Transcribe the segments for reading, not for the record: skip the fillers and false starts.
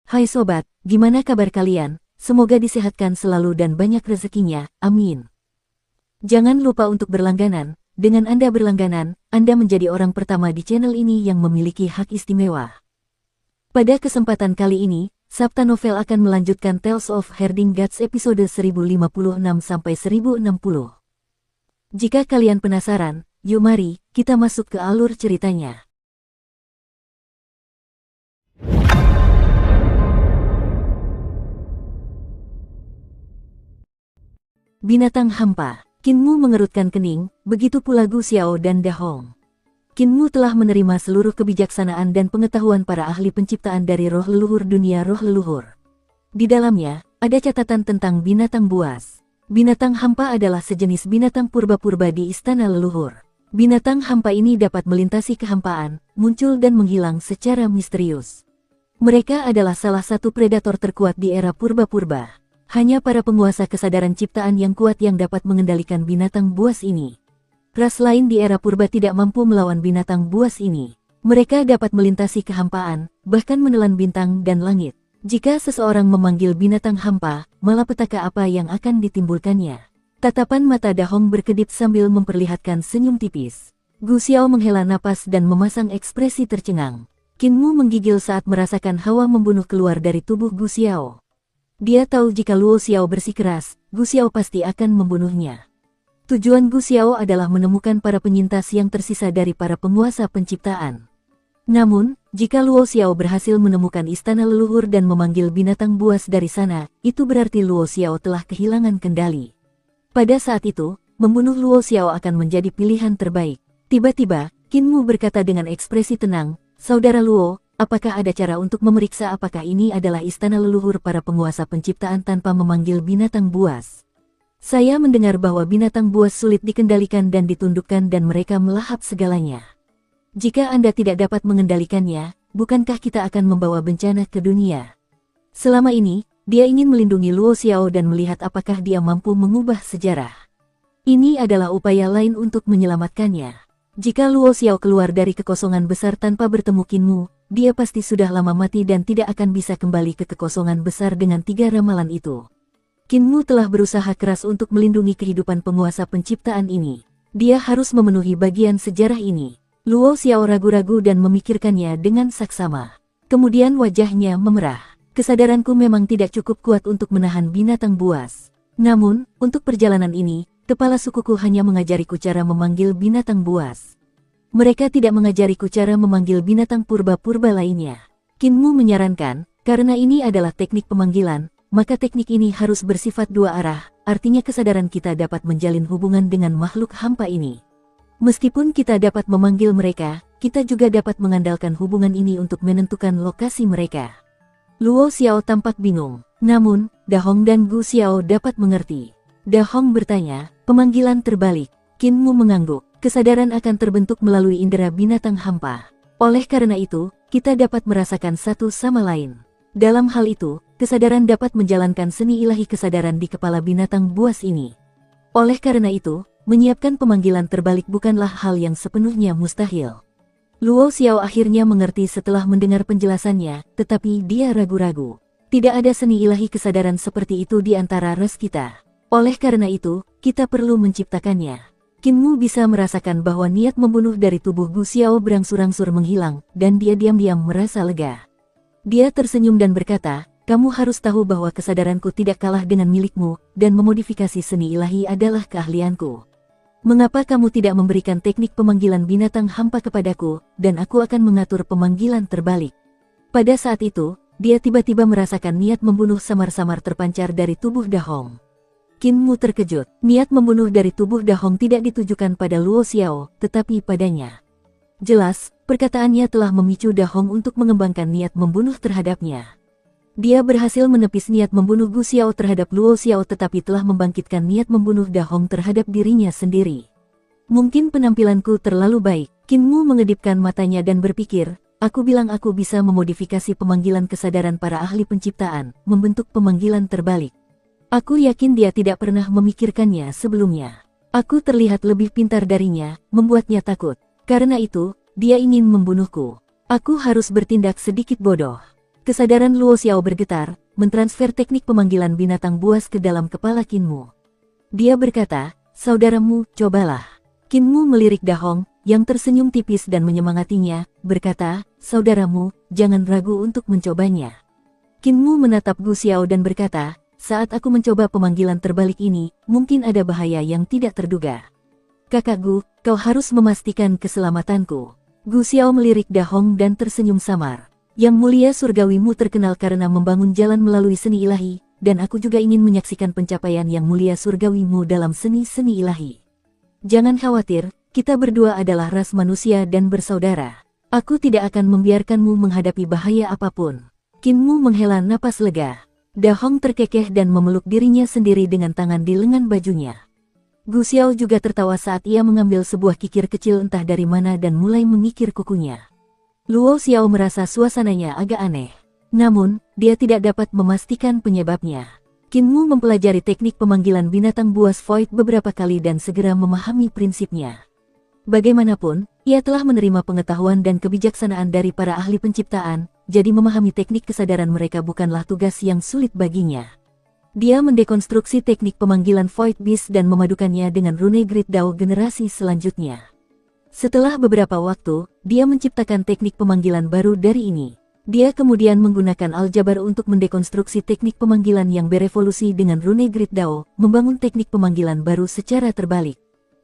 Hai sobat, gimana kabar kalian? Semoga disehatkan selalu dan banyak rezekinya, amin. Jangan lupa untuk berlangganan. Dengan Anda berlangganan, Anda menjadi orang pertama di channel ini yang memiliki hak istimewa. Pada kesempatan kali ini, Sabta Novel akan melanjutkan Tales of Herding Gods episode 1056-1060. Jika kalian penasaran, yuk mari, kita masuk ke alur ceritanya. Binatang hampa. Kinmu mengerutkan kening, begitu pula Gu Xiao dan Da Hong. Kinmu telah menerima seluruh kebijaksanaan dan pengetahuan para ahli penciptaan dari roh leluhur dunia roh leluhur. Di dalamnya, ada catatan tentang binatang buas. Binatang hampa adalah sejenis binatang purba-purba di istana leluhur. Binatang hampa ini dapat melintasi kehampaan, muncul dan menghilang secara misterius. Mereka adalah salah satu predator terkuat di era purba-purba. Hanya para penguasa kesadaran ciptaan yang kuat yang dapat mengendalikan binatang buas ini. Ras lain di era purba tidak mampu melawan binatang buas ini. Mereka dapat melintasi kehampaan, bahkan menelan bintang dan langit. Jika seseorang memanggil binatang hampa, malapetaka apa yang akan ditimbulkannya? Tatapan mata Da Hong berkedip sambil memperlihatkan senyum tipis. Gu Xiao menghela napas dan memasang ekspresi tercengang. Kinmu menggigil saat merasakan hawa membunuh keluar dari tubuh Gu Xiao. Dia tahu jika Luo Xiao bersikeras, Gu Xiao pasti akan membunuhnya. Tujuan Gu Xiao adalah menemukan para penyintas yang tersisa dari para penguasa penciptaan. Namun, jika Luo Xiao berhasil menemukan istana leluhur dan memanggil binatang buas dari sana, itu berarti Luo Xiao telah kehilangan kendali. Pada saat itu, membunuh Luo Xiao akan menjadi pilihan terbaik. Tiba-tiba, Kinmu berkata dengan ekspresi tenang, "Saudara Luo, apakah ada cara untuk memeriksa apakah ini adalah istana leluhur para penguasa penciptaan tanpa memanggil binatang buas? Saya mendengar bahwa binatang buas sulit dikendalikan dan ditundukkan dan mereka melahap segalanya. Jika Anda tidak dapat mengendalikannya, bukankah kita akan membawa bencana ke dunia?" Selama ini, dia ingin melindungi Luo Xiao dan melihat apakah dia mampu mengubah sejarah. Ini adalah upaya lain untuk menyelamatkannya. Jika Luo Xiao keluar dari kekosongan besar tanpa bertemu Kinmu, dia pasti sudah lama mati dan tidak akan bisa kembali ke kekosongan besar dengan 3 ramalan itu. Kinmu telah berusaha keras untuk melindungi kehidupan penguasa penciptaan ini. Dia harus memenuhi bagian sejarah ini. Luo Xiao ragu-ragu dan memikirkannya dengan saksama. Kemudian wajahnya memerah. Kesadaranku memang tidak cukup kuat untuk menahan binatang buas. Namun, untuk perjalanan ini, kepala sukuku hanya mengajariku cara memanggil binatang buas. Mereka tidak mengajariku cara memanggil binatang purba-purba lainnya. Kinmu menyarankan, karena ini adalah teknik pemanggilan, maka teknik ini harus bersifat dua arah, artinya kesadaran kita dapat menjalin hubungan dengan makhluk hampa ini. Meskipun kita dapat memanggil mereka, kita juga dapat mengandalkan hubungan ini untuk menentukan lokasi mereka. Luo Xiao tampak bingung, namun, Da Hong dan Gu Xiao dapat mengerti. Da Hong bertanya, "Pemanggilan terbalik." Kinmu mengangguk. Kesadaran akan terbentuk melalui indera binatang hampa. Oleh karena itu, kita dapat merasakan satu sama lain. Dalam hal itu, kesadaran dapat menjalankan seni ilahi kesadaran di kepala binatang buas ini. Oleh karena itu, menyiapkan pemanggilan terbalik bukanlah hal yang sepenuhnya mustahil. Luo Xiao akhirnya mengerti setelah mendengar penjelasannya, tetapi dia ragu-ragu. Tidak ada seni ilahi kesadaran seperti itu di antara ras kita. Oleh karena itu, kita perlu menciptakannya. Kinmu bisa merasakan bahwa niat membunuh dari tubuh Gu Xiao berangsur-angsur menghilang, dan dia diam-diam merasa lega. Dia tersenyum dan berkata, "Kamu harus tahu bahwa kesadaranku tidak kalah dengan milikmu, dan memodifikasi seni ilahi adalah keahlianku. Mengapa kamu tidak memberikan teknik pemanggilan binatang hampa kepadaku, dan aku akan mengatur pemanggilan terbalik?" Pada saat itu, dia tiba-tiba merasakan niat membunuh samar-samar terpancar dari tubuh Da Hong. Kinmu terkejut. Niat membunuh dari tubuh Da Hong tidak ditujukan pada Luo Xiao, tetapi padanya. Jelas, perkataannya telah memicu Da Hong untuk mengembangkan niat membunuh terhadapnya. Dia berhasil menepis niat membunuh Gu Xiao terhadap Luo Xiao tetapi telah membangkitkan niat membunuh Da Hong terhadap dirinya sendiri. Mungkin penampilanku terlalu baik. Kinmu mengedipkan matanya dan berpikir, "Aku bilang aku bisa memodifikasi pemanggilan kesadaran para ahli penciptaan, membentuk pemanggilan terbalik. Aku yakin dia tidak pernah memikirkannya sebelumnya. Aku terlihat lebih pintar darinya, membuatnya takut. Karena itu, dia ingin membunuhku. Aku harus bertindak sedikit bodoh." Kesadaran Luo Xiao bergetar, mentransfer teknik pemanggilan binatang buas ke dalam kepala Qinmu. Dia berkata, "Saudaramu, cobalah." Qinmu melirik Dahong, yang tersenyum tipis dan menyemangatinya, berkata, "Saudaramu, jangan ragu untuk mencobanya." Qinmu menatap Gu Xiao dan berkata, "Saat aku mencoba pemanggilan terbalik ini, mungkin ada bahaya yang tidak terduga. Kakak Gu, kau harus memastikan keselamatanku." Gu Xiao melirik Dahong dan tersenyum samar. "Yang mulia surgawimu terkenal karena membangun jalan melalui seni ilahi, dan aku juga ingin menyaksikan pencapaian yang mulia surgawimu dalam seni-seni ilahi. Jangan khawatir, kita berdua adalah ras manusia dan bersaudara. Aku tidak akan membiarkanmu menghadapi bahaya apapun." Qinmu menghela napas lega. Dahong terkekeh dan memeluk dirinya sendiri dengan tangan di lengan bajunya. Gu Xiao juga tertawa saat ia mengambil sebuah kikir kecil entah dari mana dan mulai mengikir kukunya. Luo Xiao merasa suasananya agak aneh. Namun, dia tidak dapat memastikan penyebabnya. Qinmu mempelajari teknik pemanggilan binatang buas Void beberapa kali dan segera memahami prinsipnya. Bagaimanapun, ia telah menerima pengetahuan dan kebijaksanaan dari para ahli penciptaan, jadi memahami teknik kesadaran mereka bukanlah tugas yang sulit baginya. Dia mendekonstruksi teknik pemanggilan Void Beast dan memadukannya dengan rune Grid Dao generasi selanjutnya. Setelah beberapa waktu, dia menciptakan teknik pemanggilan baru dari ini. Dia kemudian menggunakan aljabar untuk mendekonstruksi teknik pemanggilan yang berevolusi dengan rune Grid Dao, membangun teknik pemanggilan baru secara terbalik.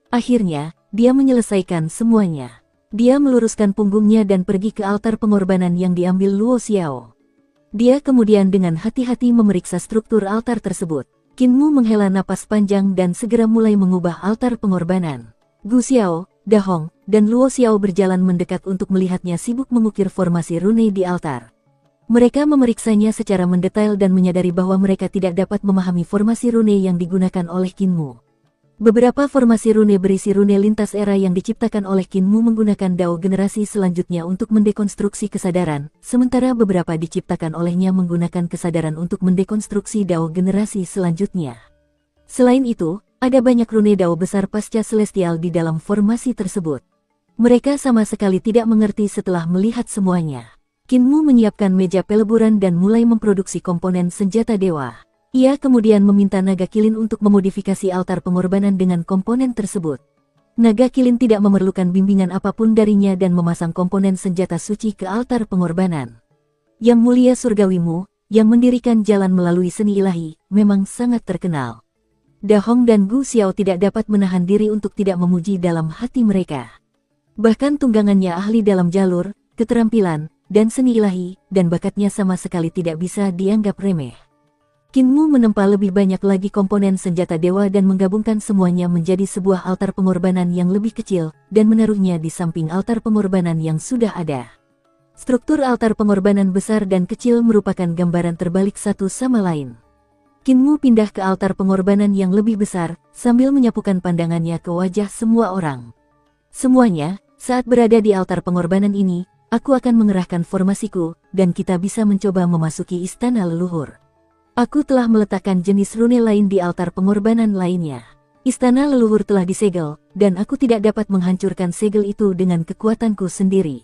Akhirnya, dia menyelesaikan semuanya. Dia meluruskan punggungnya dan pergi ke altar pengorbanan yang diambil Luo Xiao. Dia kemudian dengan hati-hati memeriksa struktur altar tersebut. Qinmu menghela napas panjang dan segera mulai mengubah altar pengorbanan. Gu Xiao, Dahong, dan Luo Xiao berjalan mendekat untuk melihatnya sibuk mengukir formasi rune di altar. Mereka memeriksanya secara mendetail dan menyadari bahwa mereka tidak dapat memahami formasi rune yang digunakan oleh Qinmu. Beberapa formasi rune berisi rune lintas era yang diciptakan oleh Qinmu menggunakan Dao generasi selanjutnya untuk mendekonstruksi kesadaran, sementara beberapa diciptakan olehnya menggunakan kesadaran untuk mendekonstruksi Dao generasi selanjutnya. Selain itu, ada banyak rune Dao besar pasca celestial di dalam formasi tersebut. Mereka sama sekali tidak mengerti setelah melihat semuanya. Qinmu menyiapkan meja peleburan dan mulai memproduksi komponen senjata dewa. Ia kemudian meminta naga kilin untuk memodifikasi altar pengorbanan dengan komponen tersebut. Naga kilin tidak memerlukan bimbingan apapun darinya dan memasang komponen senjata suci ke altar pengorbanan. Yang mulia surgawimu, yang mendirikan jalan melalui seni ilahi, memang sangat terkenal. Dahong dan Gu Xiao tidak dapat menahan diri untuk tidak memuji dalam hati mereka. Bahkan tunggangannya ahli dalam jalur, keterampilan, dan seni ilahi, dan bakatnya sama sekali tidak bisa dianggap remeh. Qinmu menempa lebih banyak lagi komponen senjata dewa dan menggabungkan semuanya menjadi sebuah altar pengorbanan yang lebih kecil, dan menaruhnya di samping altar pengorbanan yang sudah ada. Struktur altar pengorbanan besar dan kecil merupakan gambaran terbalik satu sama lain. Qinmu pindah ke altar pengorbanan yang lebih besar, sambil menyapukan pandangannya ke wajah semua orang. "Semuanya, saat berada di altar pengorbanan ini, aku akan mengerahkan formasiku, dan kita bisa mencoba memasuki istana leluhur. Aku telah meletakkan jenis rune lain di altar pengorbanan lainnya. Istana leluhur telah disegel, dan aku tidak dapat menghancurkan segel itu dengan kekuatanku sendiri.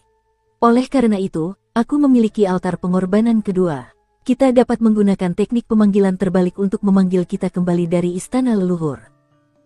Oleh karena itu, aku memiliki altar pengorbanan kedua. Kita dapat menggunakan teknik pemanggilan terbalik untuk memanggil kita kembali dari istana leluhur.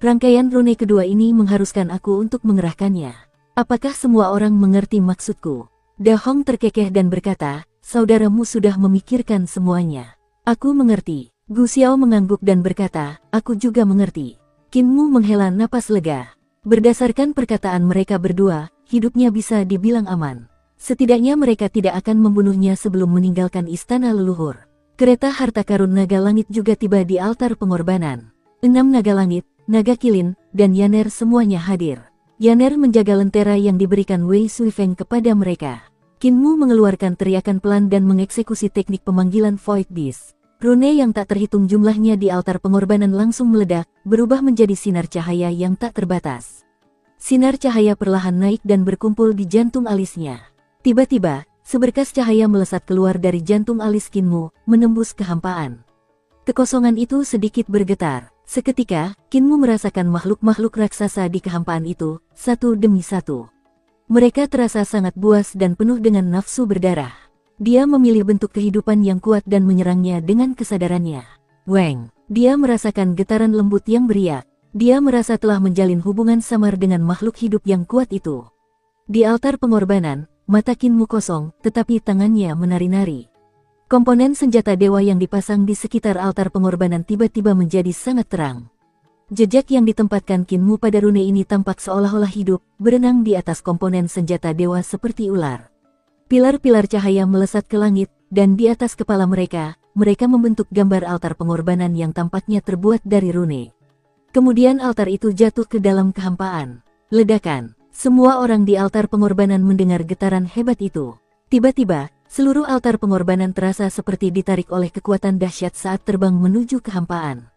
Rangkaian rune kedua ini mengharuskan aku untuk mengerahkannya. Apakah semua orang mengerti maksudku?" Dahong terkekeh dan berkata, "Saudaramu sudah memikirkan semuanya." "Aku mengerti." Gu Xiao mengangguk dan berkata, "Aku juga mengerti." Qinmu menghela napas lega. Berdasarkan perkataan mereka berdua, hidupnya bisa dibilang aman. Setidaknya mereka tidak akan membunuhnya sebelum meninggalkan istana leluhur. Kereta harta karun naga langit juga tiba di altar pengorbanan. 6 naga langit, naga kilin, dan Yaner semuanya hadir. Yaner menjaga lentera yang diberikan Wei Suifeng kepada mereka. Qinmu mengeluarkan teriakan pelan dan mengeksekusi teknik pemanggilan Void Beast. Rune yang tak terhitung jumlahnya di altar pengorbanan langsung meledak, berubah menjadi sinar cahaya yang tak terbatas. Sinar cahaya perlahan naik dan berkumpul di jantung alisnya. Tiba-tiba, seberkas cahaya melesat keluar dari jantung alis Qinmu, menembus kehampaan. Kekosongan itu sedikit bergetar. Seketika, Qinmu merasakan makhluk-makhluk raksasa di kehampaan itu, satu demi satu. Mereka terasa sangat buas dan penuh dengan nafsu berdarah. Dia memilih bentuk kehidupan yang kuat dan menyerangnya dengan kesadarannya. Weng. Dia merasakan getaran lembut yang beriak. Dia merasa telah menjalin hubungan samar dengan makhluk hidup yang kuat itu. Di altar pengorbanan, mata Qin Mu kosong, tetapi tangannya menari-nari. Komponen senjata dewa yang dipasang di sekitar altar pengorbanan tiba-tiba menjadi sangat terang. Jejak yang ditempatkan Qin Mu pada rune ini tampak seolah-olah hidup, berenang di atas komponen senjata dewa seperti ular. Pilar-pilar cahaya melesat ke langit, dan di atas kepala mereka membentuk gambar altar pengorbanan yang tampaknya terbuat dari rune. Kemudian altar itu jatuh ke dalam kehampaan. Ledakan. Semua orang di altar pengorbanan mendengar getaran hebat itu. Tiba-tiba, seluruh altar pengorbanan terasa seperti ditarik oleh kekuatan dahsyat saat terbang menuju kehampaan.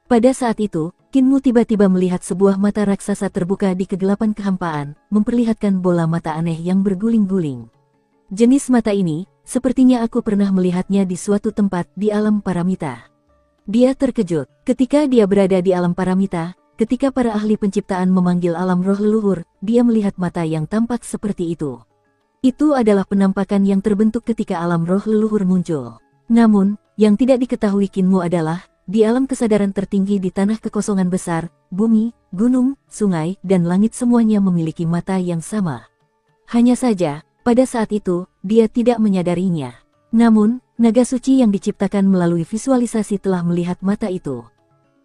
Pada saat itu, Qin Mu tiba-tiba melihat sebuah mata raksasa terbuka di kegelapan kehampaan, memperlihatkan bola mata aneh yang berguling-guling. Jenis mata ini, sepertinya aku pernah melihatnya di suatu tempat di alam paramita. Dia terkejut ketika dia berada di alam paramita, ketika para ahli penciptaan memanggil alam roh leluhur, dia melihat mata yang tampak seperti itu. Itu adalah penampakan yang terbentuk ketika alam roh leluhur muncul. Namun, yang tidak diketahui Qin Mu adalah, di alam kesadaran tertinggi di tanah kekosongan besar, bumi, gunung, sungai, dan langit semuanya memiliki mata yang sama. Hanya saja, pada saat itu, dia tidak menyadarinya. Namun, naga suci yang diciptakan melalui visualisasi telah melihat mata itu.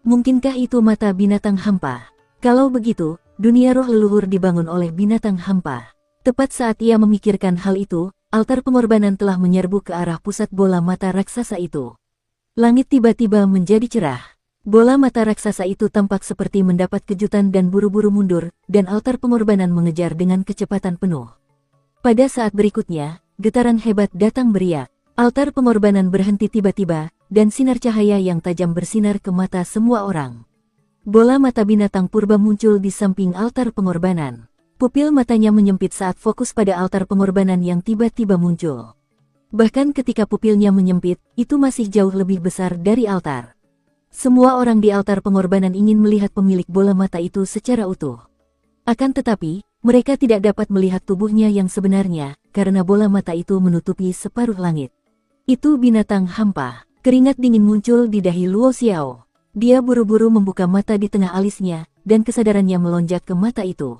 Mungkinkah itu mata binatang hampa? Kalau begitu, dunia roh leluhur dibangun oleh binatang hampa. Tepat saat ia memikirkan hal itu, altar pengorbanan telah menyerbu ke arah pusat bola mata raksasa itu. Langit tiba-tiba menjadi cerah. Bola mata raksasa itu tampak seperti mendapat kejutan dan buru-buru mundur, dan altar pengorbanan mengejar dengan kecepatan penuh. Pada saat berikutnya, getaran hebat datang beriak. Altar pengorbanan berhenti tiba-tiba, dan sinar cahaya yang tajam bersinar ke mata semua orang. Bola mata binatang purba muncul di samping altar pengorbanan. Pupil matanya menyempit saat fokus pada altar pengorbanan yang tiba-tiba muncul. Bahkan ketika pupilnya menyempit, itu masih jauh lebih besar dari altar. Semua orang di altar pengorbanan ingin melihat pemilik bola mata itu secara utuh. Akan tetapi, mereka tidak dapat melihat tubuhnya yang sebenarnya, karena bola mata itu menutupi separuh langit. Itu binatang hampa. Keringat dingin muncul di dahi Luo Xiao. Dia buru-buru membuka mata di tengah alisnya, dan kesadarannya melonjak ke mata itu.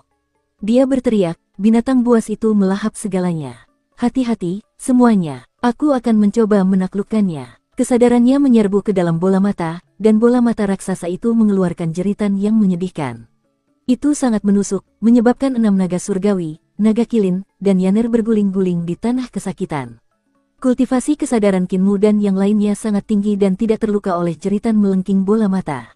Dia berteriak, binatang buas itu melahap segalanya. Hati-hati, semuanya, aku akan mencoba menaklukkannya. Kesadarannya menyerbu ke dalam bola mata, dan bola mata raksasa itu mengeluarkan jeritan yang menyedihkan. Itu sangat menusuk, menyebabkan 6 naga surgawi, naga kilin, dan yaner berguling-guling di tanah kesakitan. Kultivasi kesadaran Qin Mu dan yang lainnya sangat tinggi dan tidak terluka oleh jeritan melengking bola mata.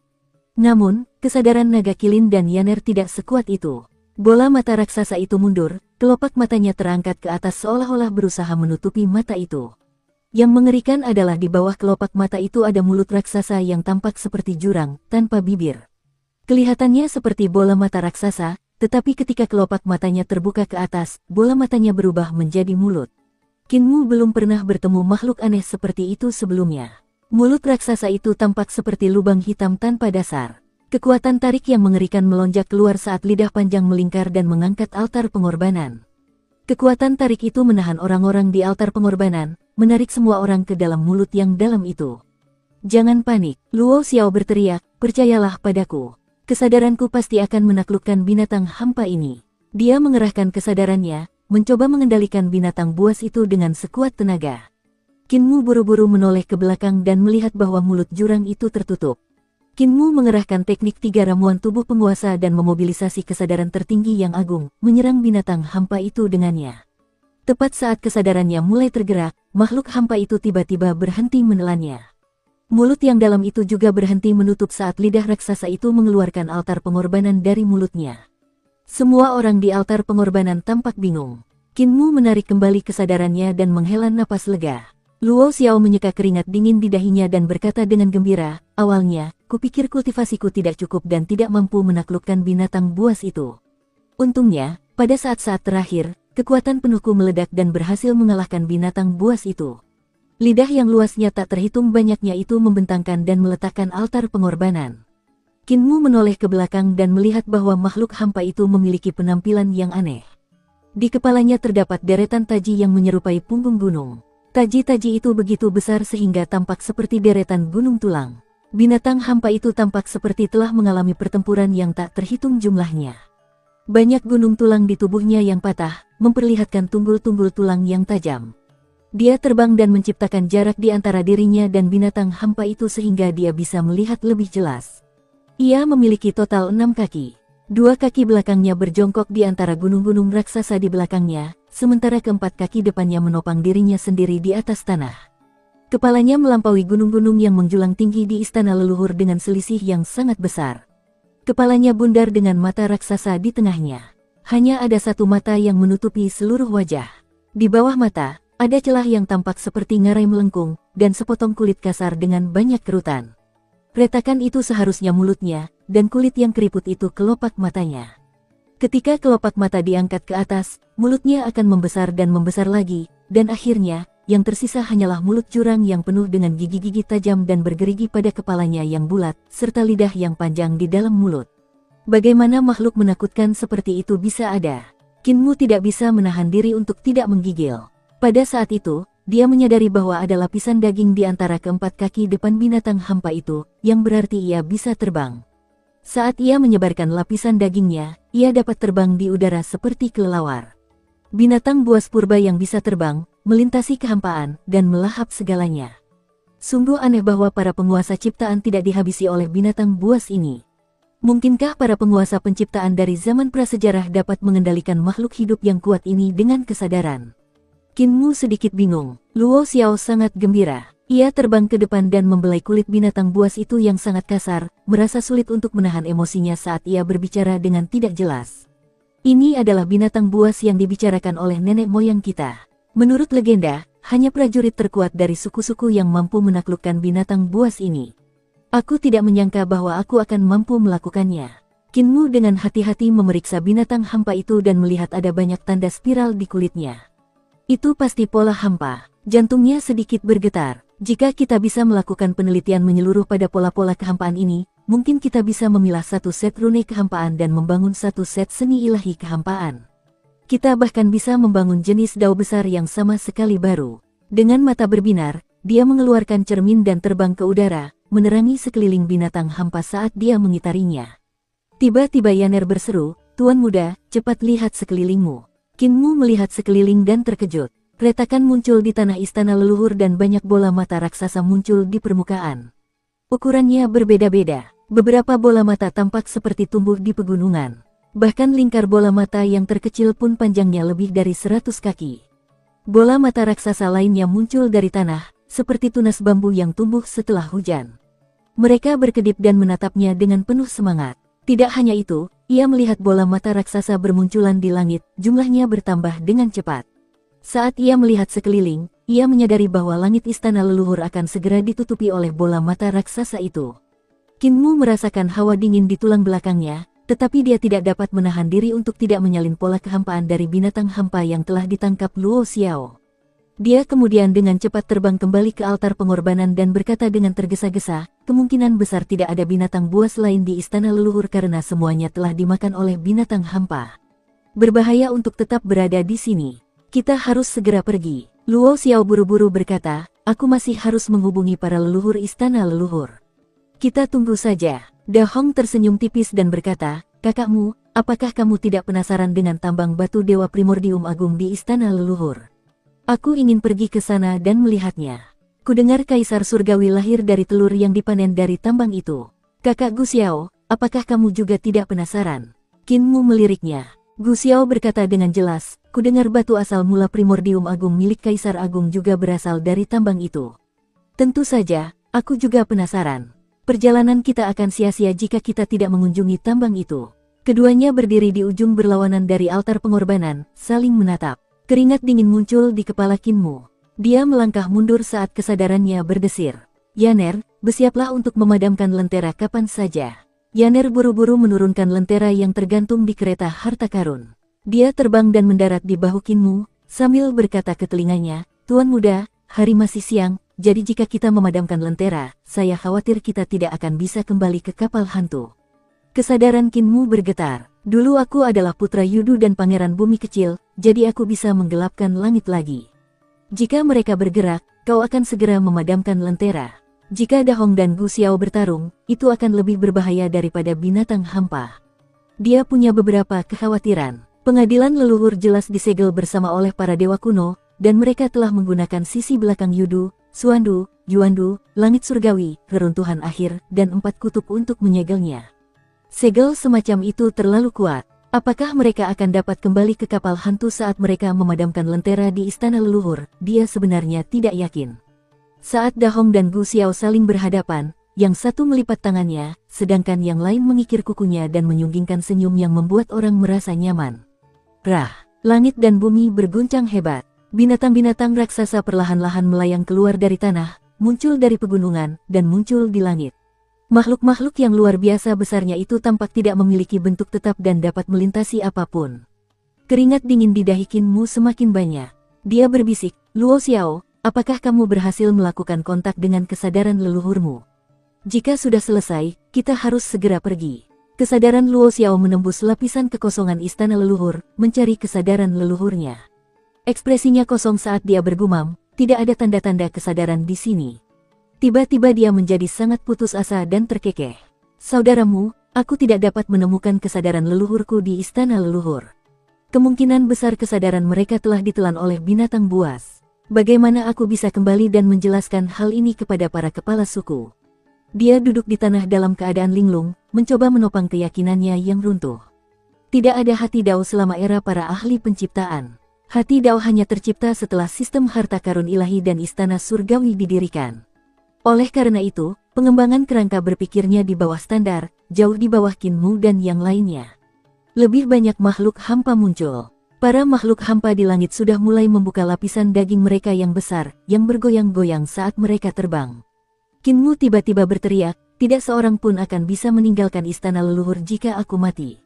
Namun, kesadaran naga kilin dan yaner tidak sekuat itu. Bola mata raksasa itu mundur, kelopak matanya terangkat ke atas seolah-olah berusaha menutupi mata itu. Yang mengerikan adalah di bawah kelopak mata itu ada mulut raksasa yang tampak seperti jurang, tanpa bibir. Kelihatannya seperti bola mata raksasa, tetapi ketika kelopak matanya terbuka ke atas, bola matanya berubah menjadi mulut. Qin Mu belum pernah bertemu makhluk aneh seperti itu sebelumnya. Mulut raksasa itu tampak seperti lubang hitam tanpa dasar. Kekuatan tarik yang mengerikan melonjak keluar saat lidah panjang melingkar dan mengangkat altar pengorbanan. Kekuatan tarik itu menahan orang-orang di altar pengorbanan, menarik semua orang ke dalam mulut yang dalam itu. Jangan panik, Luo Xiao berteriak, percayalah padaku. Kesadaranku pasti akan menaklukkan binatang hampa ini. Dia mengerahkan kesadarannya, mencoba mengendalikan binatang buas itu dengan sekuat tenaga. Qin Mu buru-buru menoleh ke belakang dan melihat bahwa mulut jurang itu tertutup. Qin Mu mengerahkan teknik 3 ramuan tubuh penguasa dan memobilisasi kesadaran tertinggi yang agung, menyerang binatang hampa itu dengannya. Tepat saat kesadarannya mulai tergerak, makhluk hampa itu tiba-tiba berhenti menelannya. Mulut yang dalam itu juga berhenti menutup saat lidah raksasa itu mengeluarkan altar pengorbanan dari mulutnya. Semua orang di altar pengorbanan tampak bingung. Qin Mu menarik kembali kesadarannya dan menghela napas lega. Luo Xiao menyeka keringat dingin di dahinya dan berkata dengan gembira, awalnya, kupikir kultivasiku tidak cukup dan tidak mampu menaklukkan binatang buas itu. Untungnya, pada saat-saat terakhir, kekuatan penuhku meledak dan berhasil mengalahkan binatang buas itu. Lidah yang luasnya tak terhitung banyaknya itu membentangkan dan meletakkan altar pengorbanan. Qin Mu menoleh ke belakang dan melihat bahwa makhluk hampa itu memiliki penampilan yang aneh. Di kepalanya terdapat deretan taji yang menyerupai punggung gunung. Taji-taji itu begitu besar sehingga tampak seperti deretan gunung tulang. Binatang hampa itu tampak seperti telah mengalami pertempuran yang tak terhitung jumlahnya. Banyak gunung tulang di tubuhnya yang patah, memperlihatkan tunggul-tunggul tulang yang tajam. Dia terbang dan menciptakan jarak di antara dirinya dan binatang hampa itu sehingga dia bisa melihat lebih jelas. Ia memiliki total 6 kaki. 2 kaki belakangnya berjongkok di antara gunung-gunung raksasa di belakangnya, sementara keempat kaki depannya menopang dirinya sendiri di atas tanah. Kepalanya melampaui gunung-gunung yang menjulang tinggi di istana leluhur dengan selisih yang sangat besar. Kepalanya bundar dengan mata raksasa di tengahnya. Hanya ada satu mata yang menutupi seluruh wajah. Di bawah mata, ada celah yang tampak seperti ngarai melengkung, dan sepotong kulit kasar dengan banyak kerutan. Retakan itu seharusnya mulutnya, dan kulit yang keriput itu kelopak matanya. Ketika kelopak mata diangkat ke atas, mulutnya akan membesar dan membesar lagi, dan akhirnya, yang tersisa hanyalah mulut jurang yang penuh dengan gigi-gigi tajam dan bergerigi pada kepalanya yang bulat, serta lidah yang panjang di dalam mulut. Bagaimana makhluk menakutkan seperti itu bisa ada? Kinmu tidak bisa menahan diri untuk tidak menggigil. Pada saat itu, dia menyadari bahwa ada lapisan daging di antara keempat kaki depan binatang hampa itu, yang berarti ia bisa terbang. Saat ia menyebarkan lapisan dagingnya, ia dapat terbang di udara seperti kelelawar. Binatang buas purba yang bisa terbang, melintasi kehampaan, dan melahap segalanya. Sungguh aneh bahwa para penguasa ciptaan tidak dihabisi oleh binatang buas ini. Mungkinkah para penguasa penciptaan dari zaman prasejarah dapat mengendalikan makhluk hidup yang kuat ini dengan kesadaran? Kinmu sedikit bingung. Luo Xiao sangat gembira. Ia terbang ke depan dan membelai kulit binatang buas itu yang sangat kasar, merasa sulit untuk menahan emosinya saat ia berbicara dengan tidak jelas. Ini adalah binatang buas yang dibicarakan oleh nenek moyang kita. Menurut legenda, hanya prajurit terkuat dari suku-suku yang mampu menaklukkan binatang buas ini. Aku tidak menyangka bahwa aku akan mampu melakukannya. Kinmu dengan hati-hati memeriksa binatang hampa itu dan melihat ada banyak tanda spiral di kulitnya. Itu pasti pola hampa. Jantungnya sedikit bergetar. Jika kita bisa melakukan penelitian menyeluruh pada pola-pola kehampaan ini, mungkin kita bisa memilah satu set rune kehampaan dan membangun satu set seni ilahi kehampaan. Kita bahkan bisa membangun jenis dao besar yang sama sekali baru. Dengan mata berbinar, dia mengeluarkan cermin dan terbang ke udara, menerangi sekeliling binatang hampa saat dia mengitarinya. Tiba-tiba Yaner berseru, "Tuan muda, cepat lihat sekelilingmu." Kinmu melihat sekeliling dan terkejut. Retakan muncul di tanah istana leluhur dan banyak bola mata raksasa muncul di permukaan. Ukurannya berbeda-beda. Beberapa bola mata tampak seperti tumbuh di pegunungan. Bahkan lingkar bola mata yang terkecil pun panjangnya lebih dari 100 kaki. Bola mata raksasa lainnya muncul dari tanah, seperti tunas bambu yang tumbuh setelah hujan. Mereka berkedip dan menatapnya dengan penuh semangat. Tidak hanya itu, ia melihat bola mata raksasa bermunculan di langit, jumlahnya bertambah dengan cepat. Saat ia melihat sekeliling, ia menyadari bahwa langit istana leluhur akan segera ditutupi oleh bola mata raksasa itu. Kinmu merasakan hawa dingin di tulang belakangnya, tetapi dia tidak dapat menahan diri untuk tidak menyalin pola kehampaan dari binatang hampa yang telah ditangkap Luo Xiao. Dia kemudian dengan cepat terbang kembali ke altar pengorbanan dan berkata dengan tergesa-gesa, kemungkinan besar tidak ada binatang buas lain di istana leluhur karena semuanya telah dimakan oleh binatang hampa. Berbahaya untuk tetap berada di sini. Kita harus segera pergi. Luo Xiao buru-buru berkata, aku masih harus menghubungi para leluhur istana leluhur. Kita tunggu saja. Da Hong tersenyum tipis dan berkata, kakakmu, apakah kamu tidak penasaran dengan tambang batu Dewa Primordium Agung di istana leluhur? Aku ingin pergi ke sana dan melihatnya. Kudengar Kaisar Surgawi lahir dari telur yang dipanen dari tambang itu. Kakak Gu Xiao, apakah kamu juga tidak penasaran? Kinmu meliriknya. Gu Xiao berkata dengan jelas, kudengar batu asal mula Primordium Agung milik Kaisar Agung juga berasal dari tambang itu. Tentu saja, aku juga penasaran. Perjalanan kita akan sia-sia jika kita tidak mengunjungi tambang itu. Keduanya berdiri di ujung berlawanan dari altar pengorbanan, saling menatap. Keringat dingin muncul di kepala Kinmu. Dia melangkah mundur saat kesadarannya berdesir. Yaner, bersiaplah untuk memadamkan lentera kapan saja. Yaner buru-buru menurunkan lentera yang tergantung di kereta harta karun. Dia terbang dan mendarat di bahu Kinmu, sambil berkata ke telinganya, Tuan muda, hari masih siang, jadi jika kita memadamkan lentera, saya khawatir kita tidak akan bisa kembali ke kapal hantu. Kesadaran Kinmu bergetar. Dulu aku adalah putra Yudu dan pangeran bumi kecil, jadi aku bisa menggelapkan langit lagi. Jika mereka bergerak, kau akan segera memadamkan lentera. Jika Dahong dan Gu Xiao bertarung, itu akan lebih berbahaya daripada binatang hampa. Dia punya beberapa kekhawatiran. Pengadilan leluhur jelas disegel bersama oleh para dewa kuno, dan mereka telah menggunakan sisi belakang Yudu, Suandu, Yuandu, langit surgawi, reruntuhan akhir, dan 4 kutub untuk menyegelnya. Segel semacam itu terlalu kuat. Apakah mereka akan dapat kembali ke kapal hantu saat mereka memadamkan lentera di istana leluhur? Dia sebenarnya tidak yakin. Saat Dahong dan Gu Xiao saling berhadapan, yang satu melipat tangannya, sedangkan yang lain mengikir kukunya dan menyunggingkan senyum yang membuat orang merasa nyaman. Rah, langit dan bumi berguncang hebat. Binatang-binatang raksasa perlahan-lahan melayang keluar dari tanah, muncul dari pegunungan, dan muncul di langit. Makhluk-makhluk yang luar biasa besarnya itu tampak tidak memiliki bentuk tetap dan dapat melintasi apapun. Keringat dingin di dahi Qin Mu semakin banyak. Dia berbisik, "Luo Xiao, apakah kamu berhasil melakukan kontak dengan kesadaran leluhurmu? Jika sudah selesai, kita harus segera pergi." Kesadaran Luo Xiao menembus lapisan kekosongan istana leluhur, mencari kesadaran leluhurnya. Ekspresinya kosong saat dia bergumam, "Tidak ada tanda-tanda kesadaran di sini." Tiba-tiba dia menjadi sangat putus asa dan terkekeh. "Saudaramu, aku tidak dapat menemukan kesadaran leluhurku di istana leluhur. Kemungkinan besar kesadaran mereka telah ditelan oleh binatang buas. Bagaimana aku bisa kembali dan menjelaskan hal ini kepada para kepala suku?" Dia duduk di tanah dalam keadaan linglung, mencoba menopang keyakinannya yang runtuh. Tidak ada hati Dao selama era para ahli penciptaan. Hati Dao hanya tercipta setelah sistem harta karun ilahi dan istana surgawi didirikan. Oleh karena itu, pengembangan kerangka berpikirnya di bawah standar, jauh di bawah Qin Mu dan yang lainnya. Lebih banyak makhluk hampa muncul. Para makhluk hampa di langit sudah mulai membuka lapisan daging mereka yang besar, yang bergoyang-goyang saat mereka terbang. Qin Mu tiba-tiba berteriak, "Tidak seorang pun akan bisa meninggalkan istana leluhur jika aku mati."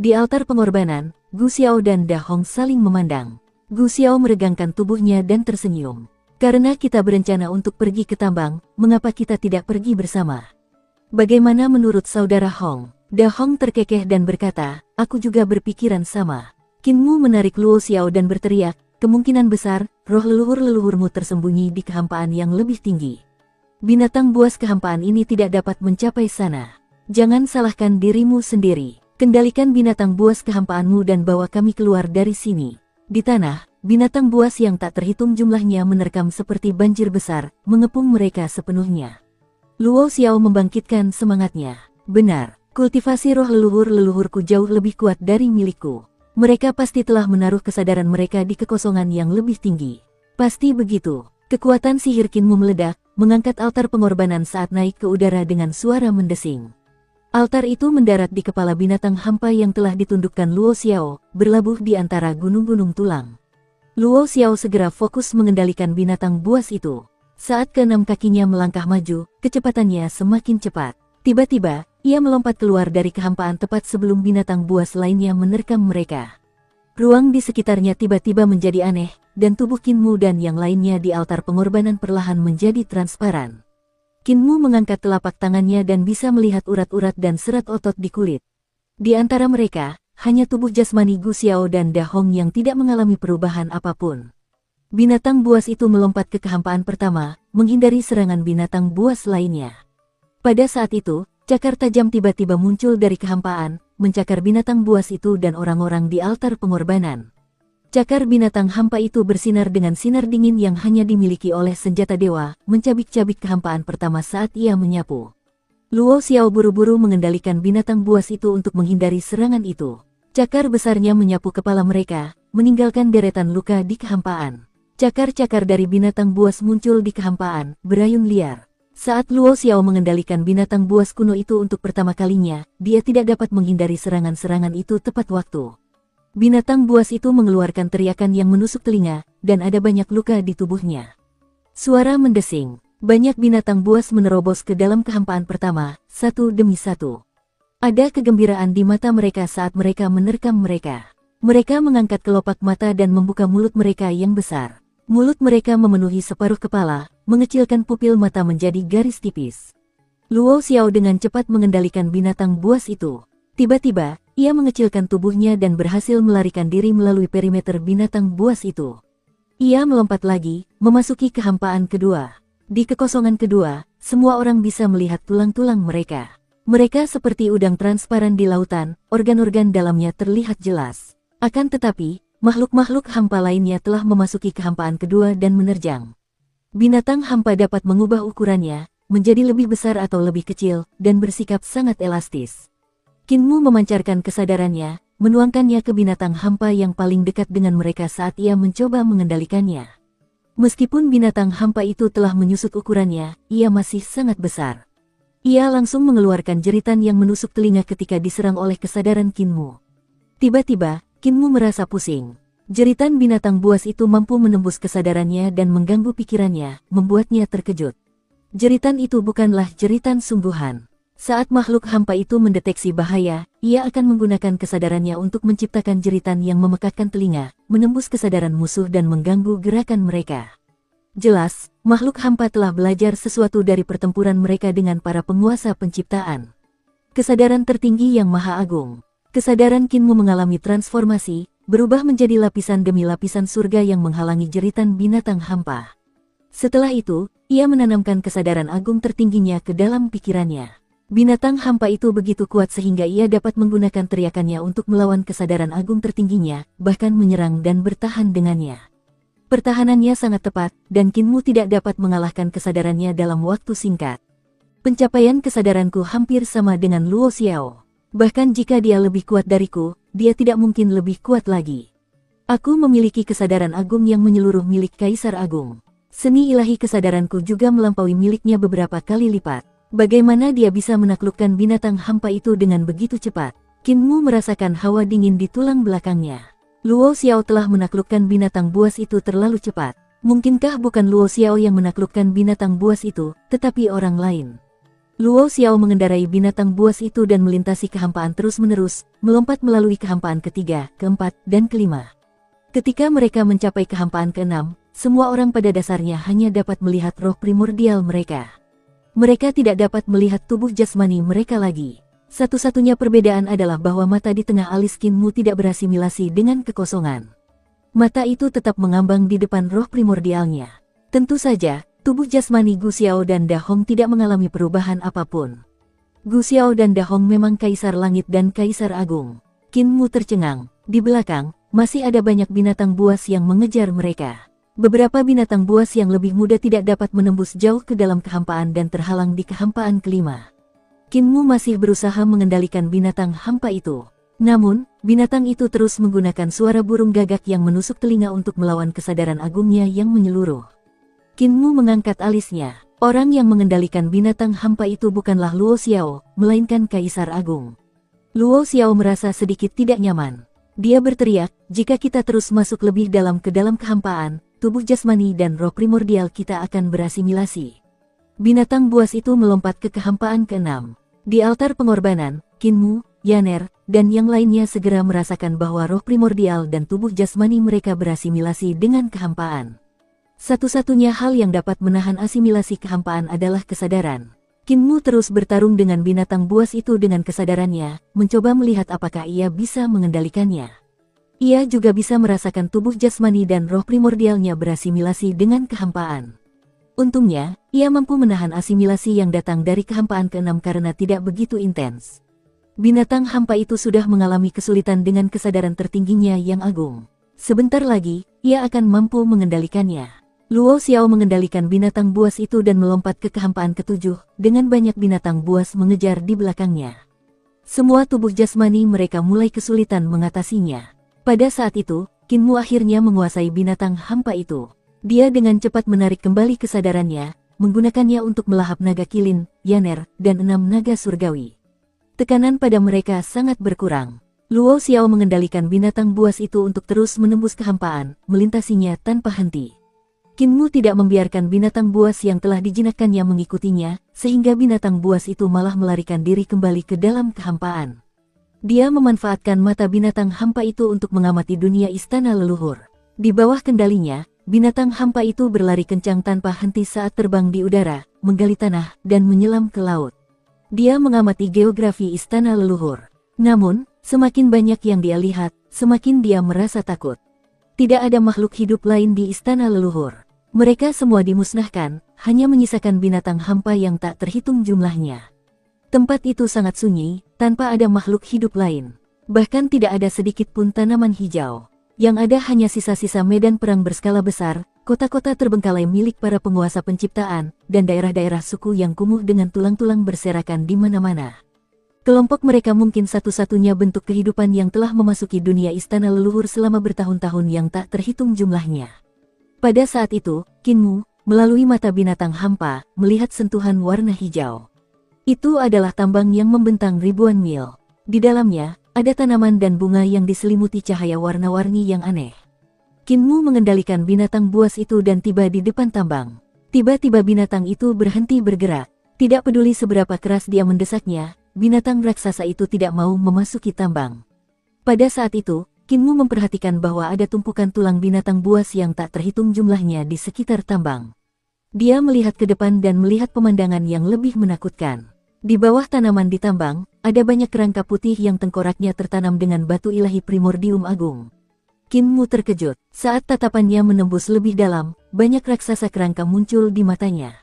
Di altar pengorbanan, Gu Xiao dan Dahong saling memandang. Gu Xiao meregangkan tubuhnya dan tersenyum. "Karena kita berencana untuk pergi ke tambang, mengapa kita tidak pergi bersama? Bagaimana menurut saudara Hong?" Dahong terkekeh dan berkata, "Aku juga berpikiran sama." Qin Mu menarik Luo Xiao dan berteriak, "Kemungkinan besar, roh leluhur-leluhurmu tersembunyi di kehampaan yang lebih tinggi. Binatang buas kehampaan ini tidak dapat mencapai sana. Jangan salahkan dirimu sendiri. Kendalikan binatang buas kehampaanmu dan bawa kami keluar dari sini." Di tanah, binatang buas yang tak terhitung jumlahnya menerkam seperti banjir besar, mengepung mereka sepenuhnya. Luo Xiao membangkitkan semangatnya. "Benar, kultivasi roh leluhur-leluhurku jauh lebih kuat dari milikku. Mereka pasti telah menaruh kesadaran mereka di kekosongan yang lebih tinggi." Pasti begitu. Kekuatan sihir Qin Mu meledak, mengangkat altar pengorbanan saat naik ke udara dengan suara mendesing. Altar itu mendarat di kepala binatang hampa yang telah ditundukkan Luo Xiao, berlabuh di antara gunung-gunung tulang. Luo Xiao segera fokus mengendalikan binatang buas itu. Saat keenam kakinya melangkah maju, kecepatannya semakin cepat. Tiba-tiba, ia melompat keluar dari kehampaan tepat sebelum binatang buas lainnya menerkam mereka. Ruang di sekitarnya tiba-tiba menjadi aneh, dan tubuh Qin Mu dan yang lainnya di altar pengorbanan perlahan menjadi transparan. Qin Mu mengangkat telapak tangannya dan bisa melihat urat-urat dan serat otot di kulit. Di antara mereka, hanya tubuh jasmani Gu Xiao dan Dahong yang tidak mengalami perubahan apapun. Binatang buas itu melompat ke kehampaan pertama, menghindari serangan binatang buas lainnya. Pada saat itu, cakar tajam tiba-tiba muncul dari kehampaan, mencakar binatang buas itu dan orang-orang di altar pengorbanan. Cakar binatang hampa itu bersinar dengan sinar dingin yang hanya dimiliki oleh senjata dewa, mencabik-cabik kehampaan pertama saat ia menyapu. Luo Xiao buru-buru mengendalikan binatang buas itu untuk menghindari serangan itu. Cakar besarnya menyapu kepala mereka, meninggalkan deretan luka di kehampaan. Cakar-cakar dari binatang buas muncul di kehampaan, berayun liar. Saat Luo Xiao mengendalikan binatang buas kuno itu untuk pertama kalinya, dia tidak dapat menghindari serangan-serangan itu tepat waktu. Binatang buas itu mengeluarkan teriakan yang menusuk telinga, dan ada banyak luka di tubuhnya. Suara mendesing. Banyak binatang buas menerobos ke dalam kehampaan pertama, satu demi satu. Ada kegembiraan di mata mereka saat mereka menerkam mereka. Mereka mengangkat kelopak mata dan membuka mulut mereka yang besar. Mulut mereka memenuhi separuh kepala, mengecilkan pupil mata menjadi garis tipis. Luo Xiao dengan cepat mengendalikan binatang buas itu. Tiba-tiba, ia mengecilkan tubuhnya dan berhasil melarikan diri melalui perimeter binatang buas itu. Ia melompat lagi, memasuki kehampaan kedua. Di kekosongan kedua, semua orang bisa melihat tulang-tulang mereka. Mereka seperti udang transparan di lautan, organ-organ dalamnya terlihat jelas. Akan tetapi, makhluk-makhluk hampa lainnya telah memasuki kehampaan kedua dan menerjang. Binatang hampa dapat mengubah ukurannya, menjadi lebih besar atau lebih kecil, dan bersikap sangat elastis. Kinmu memancarkan kesadarannya, menuangkannya ke binatang hampa yang paling dekat dengan mereka saat ia mencoba mengendalikannya. Meskipun binatang hampa itu telah menyusut ukurannya, ia masih sangat besar. Ia langsung mengeluarkan jeritan yang menusuk telinga ketika diserang oleh kesadaran Kinmu. Tiba-tiba, Kinmu merasa pusing. Jeritan binatang buas itu mampu menembus kesadarannya dan mengganggu pikirannya, membuatnya terkejut. Jeritan itu bukanlah jeritan sungguhan. Saat makhluk hampa itu mendeteksi bahaya, ia akan menggunakan kesadarannya untuk menciptakan jeritan yang memekakkan telinga, menembus kesadaran musuh dan mengganggu gerakan mereka. Jelas, makhluk hampa telah belajar sesuatu dari pertempuran mereka dengan para penguasa penciptaan. Kesadaran tertinggi yang maha agung. Kesadaran Kinmu mengalami transformasi, berubah menjadi lapisan demi lapisan surga yang menghalangi jeritan binatang hampa. Setelah itu, ia menanamkan kesadaran agung tertingginya ke dalam pikirannya. Binatang hampa itu begitu kuat sehingga ia dapat menggunakan teriakannya untuk melawan kesadaran agung tertingginya, bahkan menyerang dan bertahan dengannya. Pertahanannya sangat tepat, dan Kinmu tidak dapat mengalahkan kesadarannya dalam waktu singkat. Pencapaian kesadaranku hampir sama dengan Luo Xiao. Bahkan jika dia lebih kuat dariku, dia tidak mungkin lebih kuat lagi. Aku memiliki kesadaran agung yang menyeluruh milik Kaisar Agung. Seni ilahi kesadaranku juga melampaui miliknya beberapa kali lipat. Bagaimana dia bisa menaklukkan binatang hampa itu dengan begitu cepat? Kinmu merasakan hawa dingin di tulang belakangnya. Luo Xiao telah menaklukkan binatang buas itu terlalu cepat. Mungkinkah bukan Luo Xiao yang menaklukkan binatang buas itu, tetapi orang lain? Luo Xiao mengendarai binatang buas itu dan melintasi kehampaan terus-menerus, melompat melalui kehampaan ketiga, keempat, dan kelima. Ketika mereka mencapai kehampaan keenam, semua orang pada dasarnya hanya dapat melihat roh primordial mereka. Mereka tidak dapat melihat tubuh jasmani mereka lagi. Satu-satunya perbedaan adalah bahwa mata di tengah alis Kinmu tidak berasimilasi dengan kekosongan. Mata itu tetap mengambang di depan roh primordialnya. Tentu saja, tubuh jasmani Gu Xiao dan Da Hong tidak mengalami perubahan apapun. Gu Xiao dan Da Hong memang Kaisar Langit dan Kaisar Agung. Kinmu tercengang. Di belakang, masih ada banyak binatang buas yang mengejar mereka. Beberapa binatang buas yang lebih muda tidak dapat menembus jauh ke dalam kehampaan dan terhalang di kehampaan kelima. Kinmu masih berusaha mengendalikan binatang hampa itu. Namun, binatang itu terus menggunakan suara burung gagak yang menusuk telinga untuk melawan kesadaran agungnya yang menyeluruh. Kinmu mengangkat alisnya. Orang yang mengendalikan binatang hampa itu bukanlah Luo Xiao, melainkan Kaisar Agung. Luo Xiao merasa sedikit tidak nyaman. Dia berteriak, jika kita terus masuk lebih dalam ke dalam kehampaan, tubuh jasmani dan roh primordial kita akan berasimilasi. Binatang buas itu melompat ke kehampaan keenam. Di altar pengorbanan, Kinmu, Yaner, dan yang lainnya segera merasakan bahwa roh primordial dan tubuh jasmani mereka berasimilasi dengan kehampaan. Satu-satunya hal yang dapat menahan asimilasi kehampaan adalah kesadaran. Kinmu terus bertarung dengan binatang buas itu dengan kesadarannya, mencoba melihat apakah ia bisa mengendalikannya. Ia juga bisa merasakan tubuh jasmani dan roh primordialnya berasimilasi dengan kehampaan. Untungnya, ia mampu menahan asimilasi yang datang dari kehampaan keenam karena tidak begitu intens. Binatang hampa itu sudah mengalami kesulitan dengan kesadaran tertingginya yang agung. Sebentar lagi, ia akan mampu mengendalikannya. Luo Xiao mengendalikan binatang buas itu dan melompat ke kehampaan ketujuh, dengan banyak binatang buas mengejar di belakangnya. Semua tubuh jasmani mereka mulai kesulitan mengatasinya. Pada saat itu, Kinmu akhirnya menguasai binatang hampa itu. Dia dengan cepat menarik kembali kesadarannya, menggunakannya untuk melahap naga kilin, Yaner, dan 6 naga surgawi. Tekanan pada mereka sangat berkurang. Luo Xiao mengendalikan binatang buas itu untuk terus menembus kehampaan, melintasinya tanpa henti. Kinmu tidak membiarkan binatang buas yang telah dijinakkannya mengikutinya, sehingga binatang buas itu malah melarikan diri kembali ke dalam kehampaan. Dia memanfaatkan mata binatang hampa itu untuk mengamati dunia istana leluhur. Di bawah kendalinya, binatang hampa itu berlari kencang tanpa henti saat terbang di udara, menggali tanah, dan menyelam ke laut. Dia mengamati geografi istana leluhur. Namun, semakin banyak yang dia lihat, semakin dia merasa takut. Tidak ada makhluk hidup lain di istana leluhur. Mereka semua dimusnahkan, hanya menyisakan binatang hampa yang tak terhitung jumlahnya. Tempat itu sangat sunyi, tanpa ada makhluk hidup lain. Bahkan tidak ada sedikit pun tanaman hijau. Yang ada hanya sisa-sisa medan perang berskala besar, kota-kota terbengkalai milik para penguasa penciptaan, dan daerah-daerah suku yang kumuh dengan tulang-tulang berserakan di mana-mana. Kelompok mereka mungkin satu-satunya bentuk kehidupan yang telah memasuki dunia istana leluhur selama bertahun-tahun yang tak terhitung jumlahnya. Pada saat itu, Kinmu, melalui mata binatang hampa, melihat sentuhan warna hijau. Itu adalah tambang yang membentang ribuan mil. Di dalamnya, ada tanaman dan bunga yang diselimuti cahaya warna-warni yang aneh. Kinmu mengendalikan binatang buas itu dan tiba di depan tambang. Tiba-tiba binatang itu berhenti bergerak. Tidak peduli seberapa keras dia mendesaknya, binatang raksasa itu tidak mau memasuki tambang. Pada saat itu, Kinmu memperhatikan bahwa ada tumpukan tulang binatang buas yang tak terhitung jumlahnya di sekitar tambang. Dia melihat ke depan dan melihat pemandangan yang lebih menakutkan. Di bawah tanaman di tambang, ada banyak kerangka putih yang tengkoraknya tertanam dengan batu ilahi primordium agung. Kinmu terkejut. Saat tatapannya menembus lebih dalam, banyak raksasa kerangka muncul di matanya.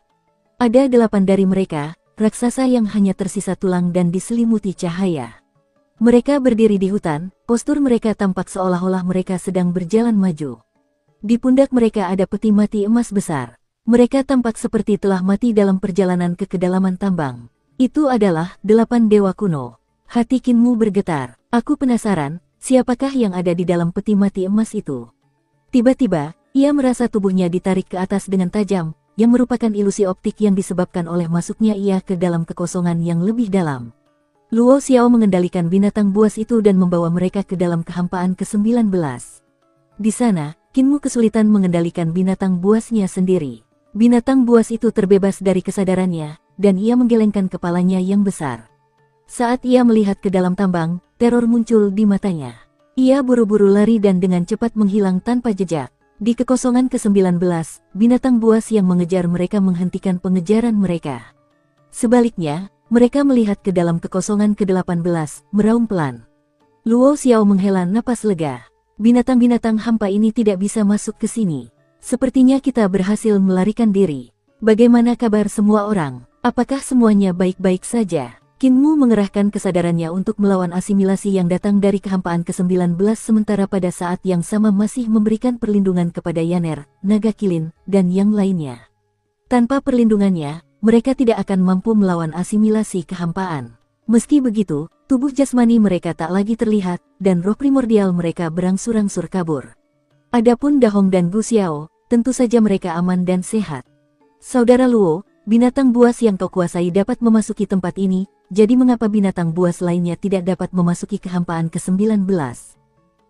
Ada 8 dari mereka, raksasa yang hanya tersisa tulang dan diselimuti cahaya. Mereka berdiri di hutan, postur mereka tampak seolah-olah mereka sedang berjalan maju. Di pundak mereka ada peti mati emas besar. Mereka tampak seperti telah mati dalam perjalanan ke kedalaman tambang. Itu adalah 8 dewa kuno. Hati Kinmu bergetar. Aku penasaran, siapakah yang ada di dalam peti mati emas itu? Tiba-tiba, ia merasa tubuhnya ditarik ke atas dengan tajam, yang merupakan ilusi optik yang disebabkan oleh masuknya ia ke dalam kekosongan yang lebih dalam. Luo Xiao mengendalikan binatang buas itu dan membawa mereka ke dalam kehampaan ke-19. Di sana, Kinmu kesulitan mengendalikan binatang buasnya sendiri. Binatang buas itu terbebas dari kesadarannya, dan ia menggelengkan kepalanya yang besar. Saat ia melihat ke dalam tambang, teror muncul di matanya. Ia buru-buru lari dan dengan cepat menghilang tanpa jejak. Di kekosongan ke-19, binatang buas yang mengejar mereka menghentikan pengejaran mereka. Sebaliknya, mereka melihat ke dalam kekosongan ke-18, meraung pelan. Luo Xiao menghela napas lega. Binatang-binatang hampa ini tidak bisa masuk ke sini. Sepertinya kita berhasil melarikan diri. Bagaimana kabar semua orang? Apakah semuanya baik-baik saja? Kinmu mengerahkan kesadarannya untuk melawan asimilasi yang datang dari kehampaan ke-19 sementara pada saat yang sama masih memberikan perlindungan kepada Yaner, Naga Kilin, dan yang lainnya. Tanpa perlindungannya, mereka tidak akan mampu melawan asimilasi kehampaan. Meski begitu, tubuh jasmani mereka tak lagi terlihat, dan roh primordial mereka berangsur-angsur kabur. Adapun Dahong dan Gu Xiao, tentu saja mereka aman dan sehat. Saudara Luo, binatang buas yang kau kuasai dapat memasuki tempat ini, jadi mengapa binatang buas lainnya tidak dapat memasuki kehampaan ke-19?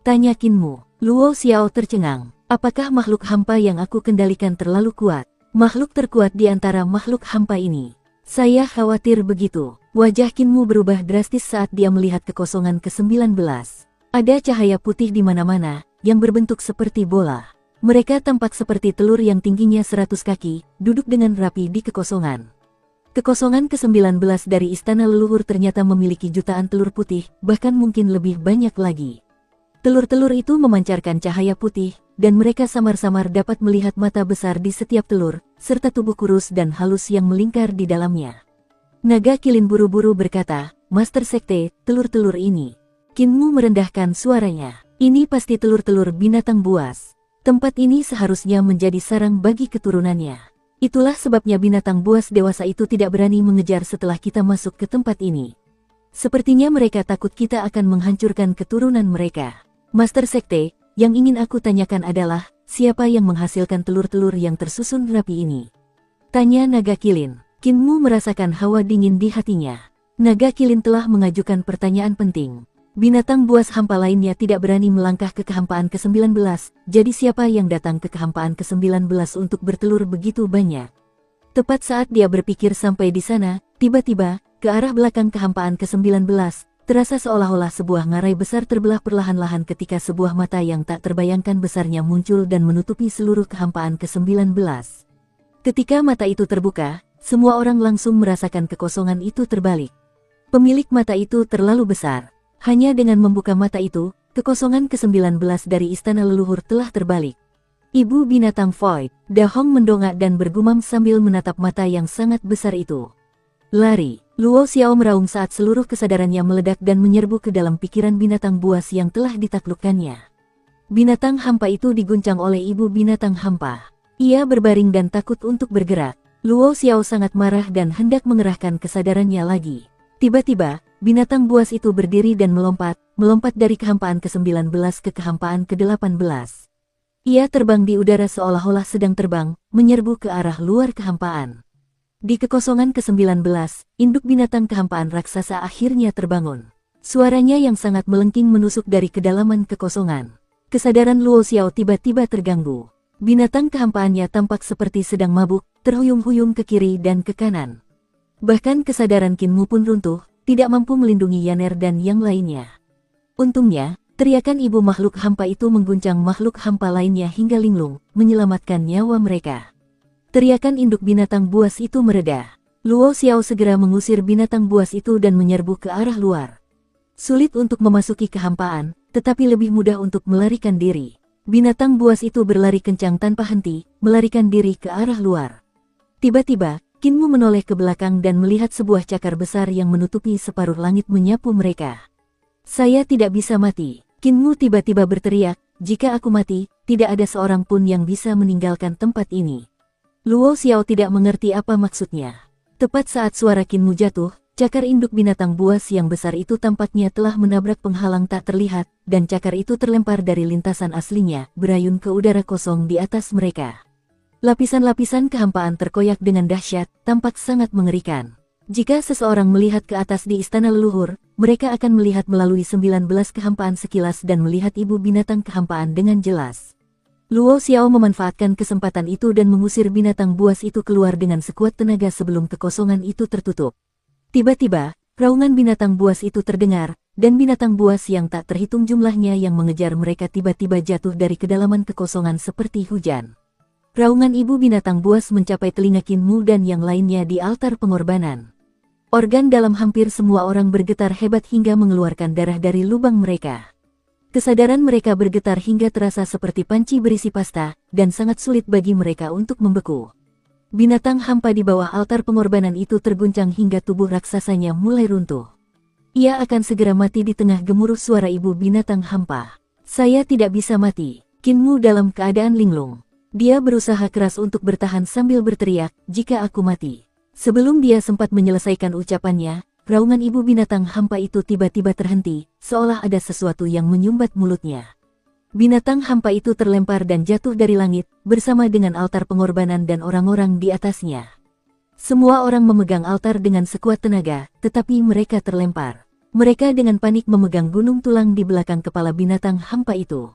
Tanya Kinmu. Luo Xiao tercengang. Apakah makhluk hampa yang aku kendalikan terlalu kuat? Makhluk terkuat di antara makhluk hampa ini. Saya khawatir begitu. Wajah Kinmu berubah drastis saat dia melihat kekosongan ke-19. Ada cahaya putih di mana-mana, yang berbentuk seperti bola. Mereka tampak seperti telur yang tingginya 100 kaki, duduk dengan rapi di kekosongan. Kekosongan ke-19 dari istana leluhur ternyata memiliki jutaan telur putih, bahkan mungkin lebih banyak lagi. Telur-telur itu memancarkan cahaya putih, dan mereka samar-samar dapat melihat mata besar di setiap telur, serta tubuh kurus dan halus yang melingkar di dalamnya. Naga Kilin buru-buru berkata, Master Sekte, telur-telur ini. Kinmu merendahkan suaranya. Ini pasti telur-telur binatang buas. Tempat ini seharusnya menjadi sarang bagi keturunannya. Itulah sebabnya binatang buas dewasa itu tidak berani mengejar setelah kita masuk ke tempat ini. Sepertinya mereka takut kita akan menghancurkan keturunan mereka. Master Sekte, yang ingin aku tanyakan adalah, siapa yang menghasilkan telur-telur yang tersusun rapi ini? Tanya Naga Kilin. Kinmu merasakan hawa dingin di hatinya. Naga Kilin telah mengajukan pertanyaan penting. Binatang buas hampa lainnya tidak berani melangkah ke kehampaan ke-19, jadi siapa yang datang ke kehampaan ke-19 untuk bertelur begitu banyak? Tepat saat dia berpikir sampai di sana, tiba-tiba, ke arah belakang kehampaan ke-19, terasa seolah-olah sebuah ngarai besar terbelah perlahan-lahan ketika sebuah mata yang tak terbayangkan besarnya muncul dan menutupi seluruh kehampaan ke-19. Ketika mata itu terbuka, semua orang langsung merasakan kekosongan itu terbalik. Pemilik mata itu terlalu besar. Hanya dengan membuka mata itu, kekosongan ke-19 dari istana leluhur telah terbalik. Ibu binatang Void, Dahong mendongak dan bergumam sambil menatap mata yang sangat besar itu. Lari, Luo Xiao meraung saat seluruh kesadarannya meledak dan menyerbu ke dalam pikiran binatang buas yang telah ditaklukkannya. Binatang hampa itu diguncang oleh ibu binatang hampa. Ia berbaring dan takut untuk bergerak. Luo Xiao sangat marah dan hendak mengerahkan kesadarannya lagi. Tiba-tiba, binatang buas itu berdiri dan melompat dari kehampaan ke-19 ke kehampaan ke-18. Ia terbang di udara seolah-olah sedang terbang, menyerbu ke arah luar kehampaan. Di kekosongan ke-19, induk binatang kehampaan raksasa akhirnya terbangun. Suaranya yang sangat melengking menusuk dari kedalaman kekosongan. Kesadaran Luo Xiao tiba-tiba terganggu. Binatang kehampaannya tampak seperti sedang mabuk, terhuyung-huyung ke kiri dan ke kanan. Bahkan kesadaran Qinmu pun runtuh, tidak mampu melindungi Yaner dan yang lainnya. Untungnya, teriakan ibu makhluk hampa itu mengguncang makhluk hampa lainnya hingga linglung, menyelamatkan nyawa mereka. Teriakan induk binatang buas itu mereda. Luo Xiao segera mengusir binatang buas itu dan menyerbu ke arah luar. Sulit untuk memasuki kehampaan, tetapi lebih mudah untuk melarikan diri. Binatang buas itu berlari kencang tanpa henti, melarikan diri ke arah luar. Tiba-tiba, Qinmu menoleh ke belakang dan melihat sebuah cakar besar yang menutupi separuh langit menyapu mereka. Saya tidak bisa mati. Qinmu tiba-tiba berteriak, jika aku mati, tidak ada seorang pun yang bisa meninggalkan tempat ini. Luo Xiao tidak mengerti apa maksudnya. Tepat saat suara Qinmu jatuh, cakar induk binatang buas yang besar itu tampaknya telah menabrak penghalang tak terlihat, dan cakar itu terlempar dari lintasan aslinya, berayun ke udara kosong di atas mereka. Lapisan-lapisan kehampaan terkoyak dengan dahsyat, tampak sangat mengerikan. Jika seseorang melihat ke atas di istana leluhur, mereka akan melihat melalui 19 kehampaan sekilas dan melihat ibu binatang kehampaan dengan jelas. Luo Xiao memanfaatkan kesempatan itu dan mengusir binatang buas itu keluar dengan sekuat tenaga sebelum kekosongan itu tertutup. Tiba-tiba, raungan binatang buas itu terdengar, dan binatang buas yang tak terhitung jumlahnya yang mengejar mereka tiba-tiba jatuh dari kedalaman kekosongan seperti hujan. Raungan ibu binatang buas mencapai telinga Qinmu dan yang lainnya di altar pengorbanan. Organ dalam hampir semua orang bergetar hebat hingga mengeluarkan darah dari lubang mereka. Kesadaran mereka bergetar hingga terasa seperti panci berisi pasta, dan sangat sulit bagi mereka untuk membeku. Binatang hampa di bawah altar pengorbanan itu terguncang hingga tubuh raksasanya mulai runtuh. Ia akan segera mati di tengah gemuruh suara ibu binatang hampa. Saya tidak bisa mati. Qinmu dalam keadaan linglung. Dia berusaha keras untuk bertahan sambil berteriak, jika aku mati. Sebelum dia sempat menyelesaikan ucapannya, raungan ibu binatang hampa itu tiba-tiba terhenti, seolah ada sesuatu yang menyumbat mulutnya. Binatang hampa itu terlempar dan jatuh dari langit, bersama dengan altar pengorbanan dan orang-orang di atasnya. Semua orang memegang altar dengan sekuat tenaga, tetapi mereka terlempar. Mereka dengan panik memegang gunung tulang di belakang kepala binatang hampa itu.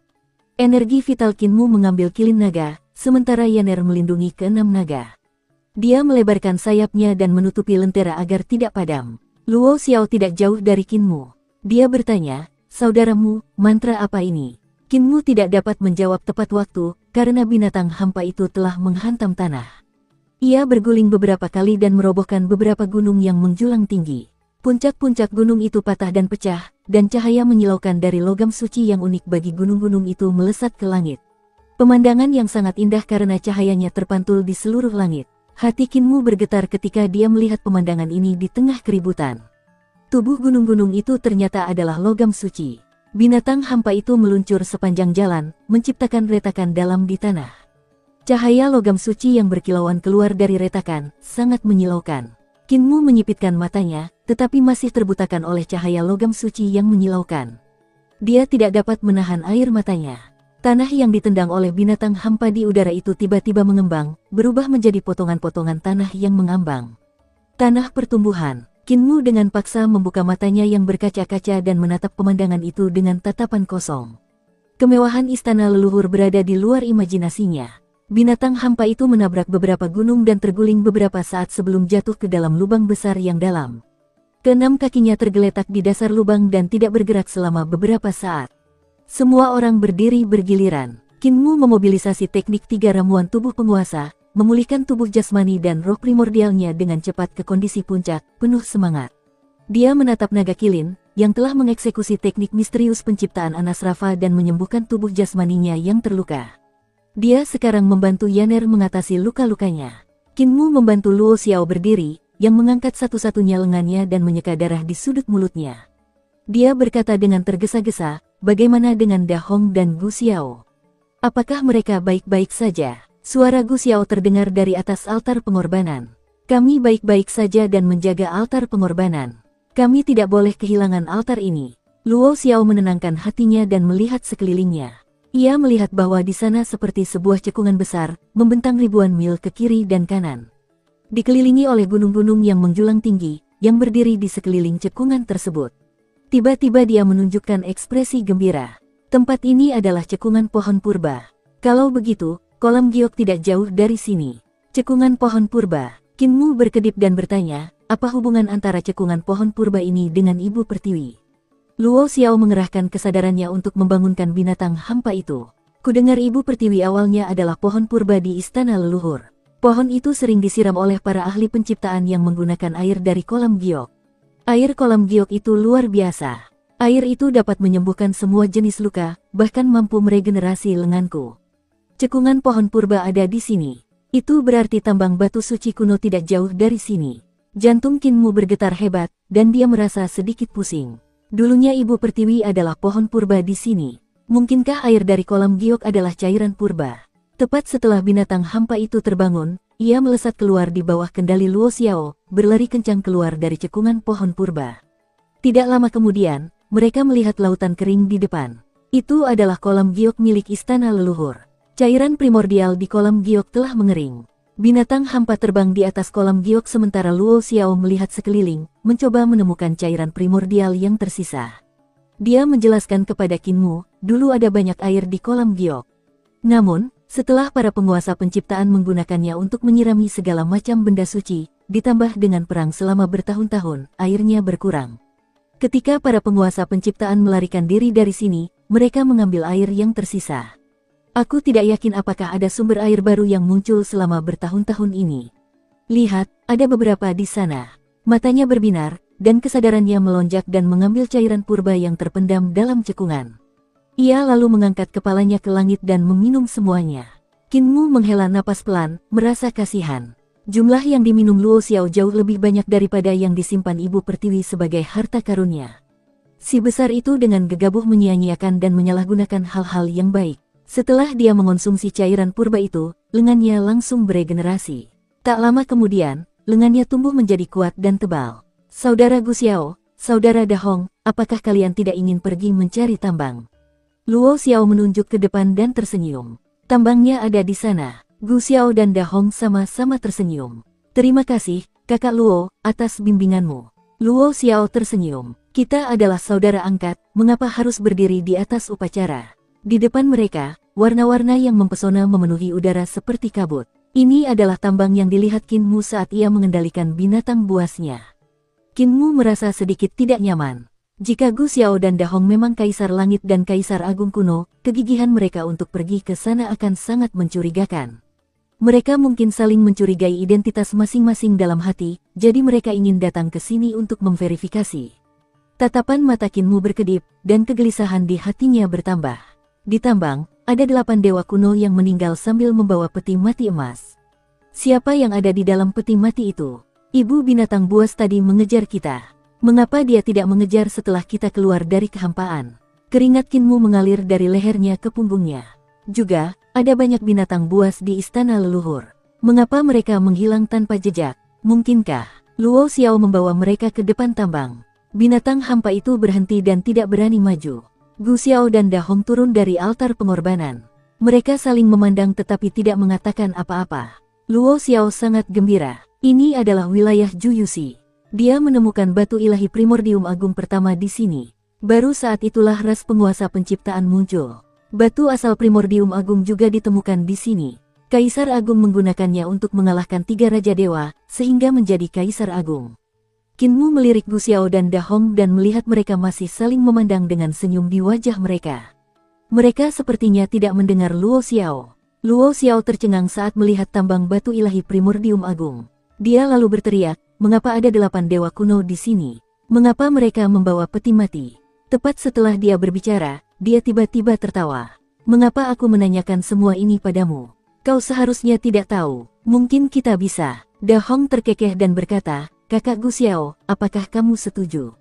Energi vital Qinmu mengambil kilin naga, sementara Yaner melindungi keenam naga. Dia melebarkan sayapnya dan menutupi lentera agar tidak padam. Luo Xiao tidak jauh dari Qinmu. Dia bertanya, saudaramu, mantra apa ini? Qinmu tidak dapat menjawab tepat waktu, karena binatang hampa itu telah menghantam tanah. Ia berguling beberapa kali dan merobohkan beberapa gunung yang menjulang tinggi. Puncak-puncak gunung itu patah dan pecah, dan cahaya menyilaukan dari logam suci yang unik bagi gunung-gunung itu melesat ke langit. Pemandangan yang sangat indah karena cahayanya terpantul di seluruh langit. Hati Qinmu bergetar ketika dia melihat pemandangan ini di tengah keributan. Tubuh gunung-gunung itu ternyata adalah logam suci. Binatang hampa itu meluncur sepanjang jalan, menciptakan retakan dalam di tanah. Cahaya logam suci yang berkilauan keluar dari retakan, sangat menyilaukan. Qinmu menyipitkan matanya, tetapi masih terbutakan oleh cahaya logam suci yang menyilaukan. Dia tidak dapat menahan air matanya. Tanah yang ditendang oleh binatang hampa di udara itu tiba-tiba mengembang, berubah menjadi potongan-potongan tanah yang mengambang. Tanah pertumbuhan. Qinmu dengan paksa membuka matanya yang berkaca-kaca dan menatap pemandangan itu dengan tatapan kosong. Kemewahan istana leluhur berada di luar imajinasinya. Binatang hampa itu menabrak beberapa gunung dan terguling beberapa saat sebelum jatuh ke dalam lubang besar yang dalam. Keenam kakinya tergeletak di dasar lubang dan tidak bergerak selama beberapa saat. Semua orang berdiri bergiliran. Qinmu memobilisasi teknik 3 ramuan tubuh penguasa, memulihkan tubuh jasmani dan roh primordialnya dengan cepat ke kondisi puncak, penuh semangat. Dia menatap naga kilin, yang telah mengeksekusi teknik misterius penciptaan Anasrafa dan menyembuhkan tubuh jasmaninya yang terluka. Dia sekarang membantu Yaner mengatasi luka-lukanya. Qin Mu membantu Luo Xiao berdiri, yang mengangkat satu-satunya lengannya dan menyeka darah di sudut mulutnya. Dia berkata dengan tergesa-gesa, "Bagaimana dengan Da Hong dan Gu Xiao? Apakah mereka baik-baik saja?" Suara Gu Xiao terdengar dari atas altar pengorbanan. "Kami baik-baik saja dan menjaga altar pengorbanan. Kami tidak boleh kehilangan altar ini." Luo Xiao menenangkan hatinya dan melihat sekelilingnya. Ia melihat bahwa di sana seperti sebuah cekungan besar, membentang ribuan mil ke kiri dan kanan. Dikelilingi oleh gunung-gunung yang menjulang tinggi, yang berdiri di sekeliling cekungan tersebut. Tiba-tiba dia menunjukkan ekspresi gembira. Tempat ini adalah cekungan pohon purba. Kalau begitu, kolam giok tidak jauh dari sini. Cekungan pohon purba. Qin Mu berkedip dan bertanya, apa hubungan antara cekungan pohon purba ini dengan Ibu Pertiwi? Luo Xiao mengerahkan kesadarannya untuk membangunkan binatang hampa itu. Kudengar Ibu Pertiwi awalnya adalah pohon purba di istana leluhur. Pohon itu sering disiram oleh para ahli penciptaan yang menggunakan air dari kolam giok. Air kolam giok itu luar biasa. Air itu dapat menyembuhkan semua jenis luka, bahkan mampu meregenerasi lenganku. Cekungan pohon purba ada di sini. Itu berarti tambang batu suci kuno tidak jauh dari sini. Jantung Qin Mu bergetar hebat, dan dia merasa sedikit pusing. Dulunya Ibu Pertiwi adalah pohon purba di sini. Mungkinkah air dari kolam giok adalah cairan purba? Tepat setelah binatang hampa itu terbangun, ia melesat keluar di bawah kendali Luo Xiao, berlari kencang keluar dari cekungan pohon purba. Tidak lama kemudian, mereka melihat lautan kering di depan. Itu adalah kolam giok milik istana leluhur. Cairan primordial di kolam giok telah mengering. Binatang hampa terbang di atas kolam giok sementara Luo Xiao melihat sekeliling, mencoba menemukan cairan primordial yang tersisa. Dia menjelaskan kepada Qin Mu, dulu ada banyak air di kolam giok. Namun, setelah para penguasa penciptaan menggunakannya untuk menyirami segala macam benda suci, ditambah dengan perang selama bertahun-tahun, airnya berkurang. Ketika para penguasa penciptaan melarikan diri dari sini, mereka mengambil air yang tersisa. Aku tidak yakin apakah ada sumber air baru yang muncul selama bertahun-tahun ini. Lihat, ada beberapa di sana. Matanya berbinar, dan kesadarannya melonjak dan mengambil cairan purba yang terpendam dalam cekungan. Ia lalu mengangkat kepalanya ke langit dan meminum semuanya. Qin Mu menghela napas pelan, merasa kasihan. Jumlah yang diminum Luo Xiao jauh lebih banyak daripada yang disimpan Ibu Pertiwi sebagai harta karunnya. Si besar itu dengan gegabah menyia-nyiakan dan menyalahgunakan hal-hal yang baik. Setelah dia mengonsumsi cairan purba itu, lengannya langsung beregenerasi. Tak lama kemudian, lengannya tumbuh menjadi kuat dan tebal. Saudara Gu Xiao, Saudara Da Hong, apakah kalian tidak ingin pergi mencari tambang? Luo Xiao menunjuk ke depan dan tersenyum. Tambangnya ada di sana. Gu Xiao dan Da Hong sama-sama tersenyum. Terima kasih, kakak Luo, atas bimbinganmu. Luo Xiao tersenyum. Kita adalah saudara angkat, mengapa harus berdiri di atas upacara? Di depan mereka, warna-warna yang mempesona memenuhi udara seperti kabut. Ini adalah tambang yang dilihat Qin Mu saat ia mengendalikan binatang buasnya. Qin Mu merasa sedikit tidak nyaman. Jika Gu Xiao dan Da Hong memang kaisar langit dan kaisar agung kuno, kegigihan mereka untuk pergi ke sana akan sangat mencurigakan. Mereka mungkin saling mencurigai identitas masing-masing dalam hati, jadi mereka ingin datang ke sini untuk memverifikasi. Tatapan mata Qin Mu berkedip, dan kegelisahan di hatinya bertambah. Di tambang, ada 8 dewa kuno yang meninggal sambil membawa peti mati emas. Siapa yang ada di dalam peti mati itu? Ibu binatang buas tadi mengejar kita. Mengapa dia tidak mengejar setelah kita keluar dari kehampaan? Keringat Qin Mu mengalir dari lehernya ke punggungnya. Juga, ada banyak binatang buas di istana leluhur. Mengapa mereka menghilang tanpa jejak? Mungkinkah Luo Xiao membawa mereka ke depan tambang? Binatang hampa itu berhenti dan tidak berani maju. Gu Xiao dan Da Hong turun dari altar pengorbanan. Mereka saling memandang tetapi tidak mengatakan apa-apa. Luo Xiao sangat gembira. Ini adalah wilayah Ju Yuxi. Dia menemukan batu ilahi primordium agung pertama di sini. Baru saat itulah ras penguasa penciptaan muncul. Batu asal primordium agung juga ditemukan di sini. Kaisar Agung menggunakannya untuk mengalahkan 3 Raja Dewa, sehingga menjadi Kaisar Agung. Qin Mu melirik Gu Xiao dan Da Hong dan melihat mereka masih saling memandang dengan senyum di wajah mereka. Mereka sepertinya tidak mendengar Luo Xiao. Luo Xiao tercengang saat melihat tambang batu ilahi primordium agung. Dia lalu berteriak, mengapa ada 8 dewa kuno di sini? Mengapa mereka membawa peti mati? Tepat setelah dia berbicara, dia tiba-tiba tertawa. Mengapa aku menanyakan semua ini padamu? Kau seharusnya tidak tahu. Mungkin kita bisa. Da Hong terkekeh dan berkata, kakak Gu Xiao, apakah kamu setuju?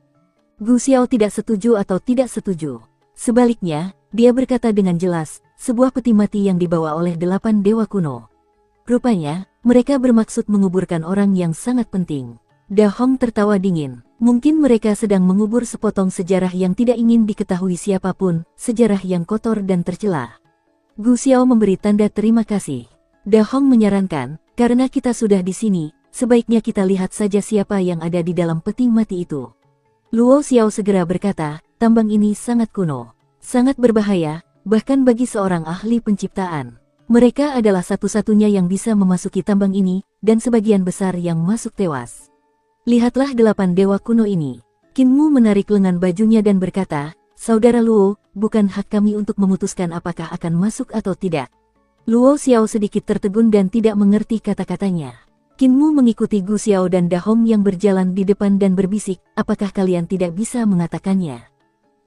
Gu Xiao tidak setuju atau tidak setuju. Sebaliknya, dia berkata dengan jelas, sebuah peti mati yang dibawa oleh 8 dewa kuno. Rupanya, mereka bermaksud menguburkan orang yang sangat penting. Da Hong tertawa dingin. Mungkin mereka sedang mengubur sepotong sejarah yang tidak ingin diketahui siapapun, sejarah yang kotor dan tercela. Gu Xiao memberi tanda terima kasih. Da Hong menyarankan, karena kita sudah di sini, sebaiknya kita lihat saja siapa yang ada di dalam peti mati itu. Luo Xiao segera berkata, tambang ini sangat kuno, sangat berbahaya, bahkan bagi seorang ahli penciptaan. Mereka adalah satu-satunya yang bisa memasuki tambang ini, dan sebagian besar yang masuk tewas. Lihatlah 8 dewa kuno ini. Qin Mu menarik lengan bajunya dan berkata, Saudara Luo, bukan hak kami untuk memutuskan apakah akan masuk atau tidak. Luo Xiao sedikit tertegun dan tidak mengerti kata-katanya. Qin Mu mengikuti Gu Xiao dan Da Hong yang berjalan di depan dan berbisik, apakah kalian tidak bisa mengatakannya?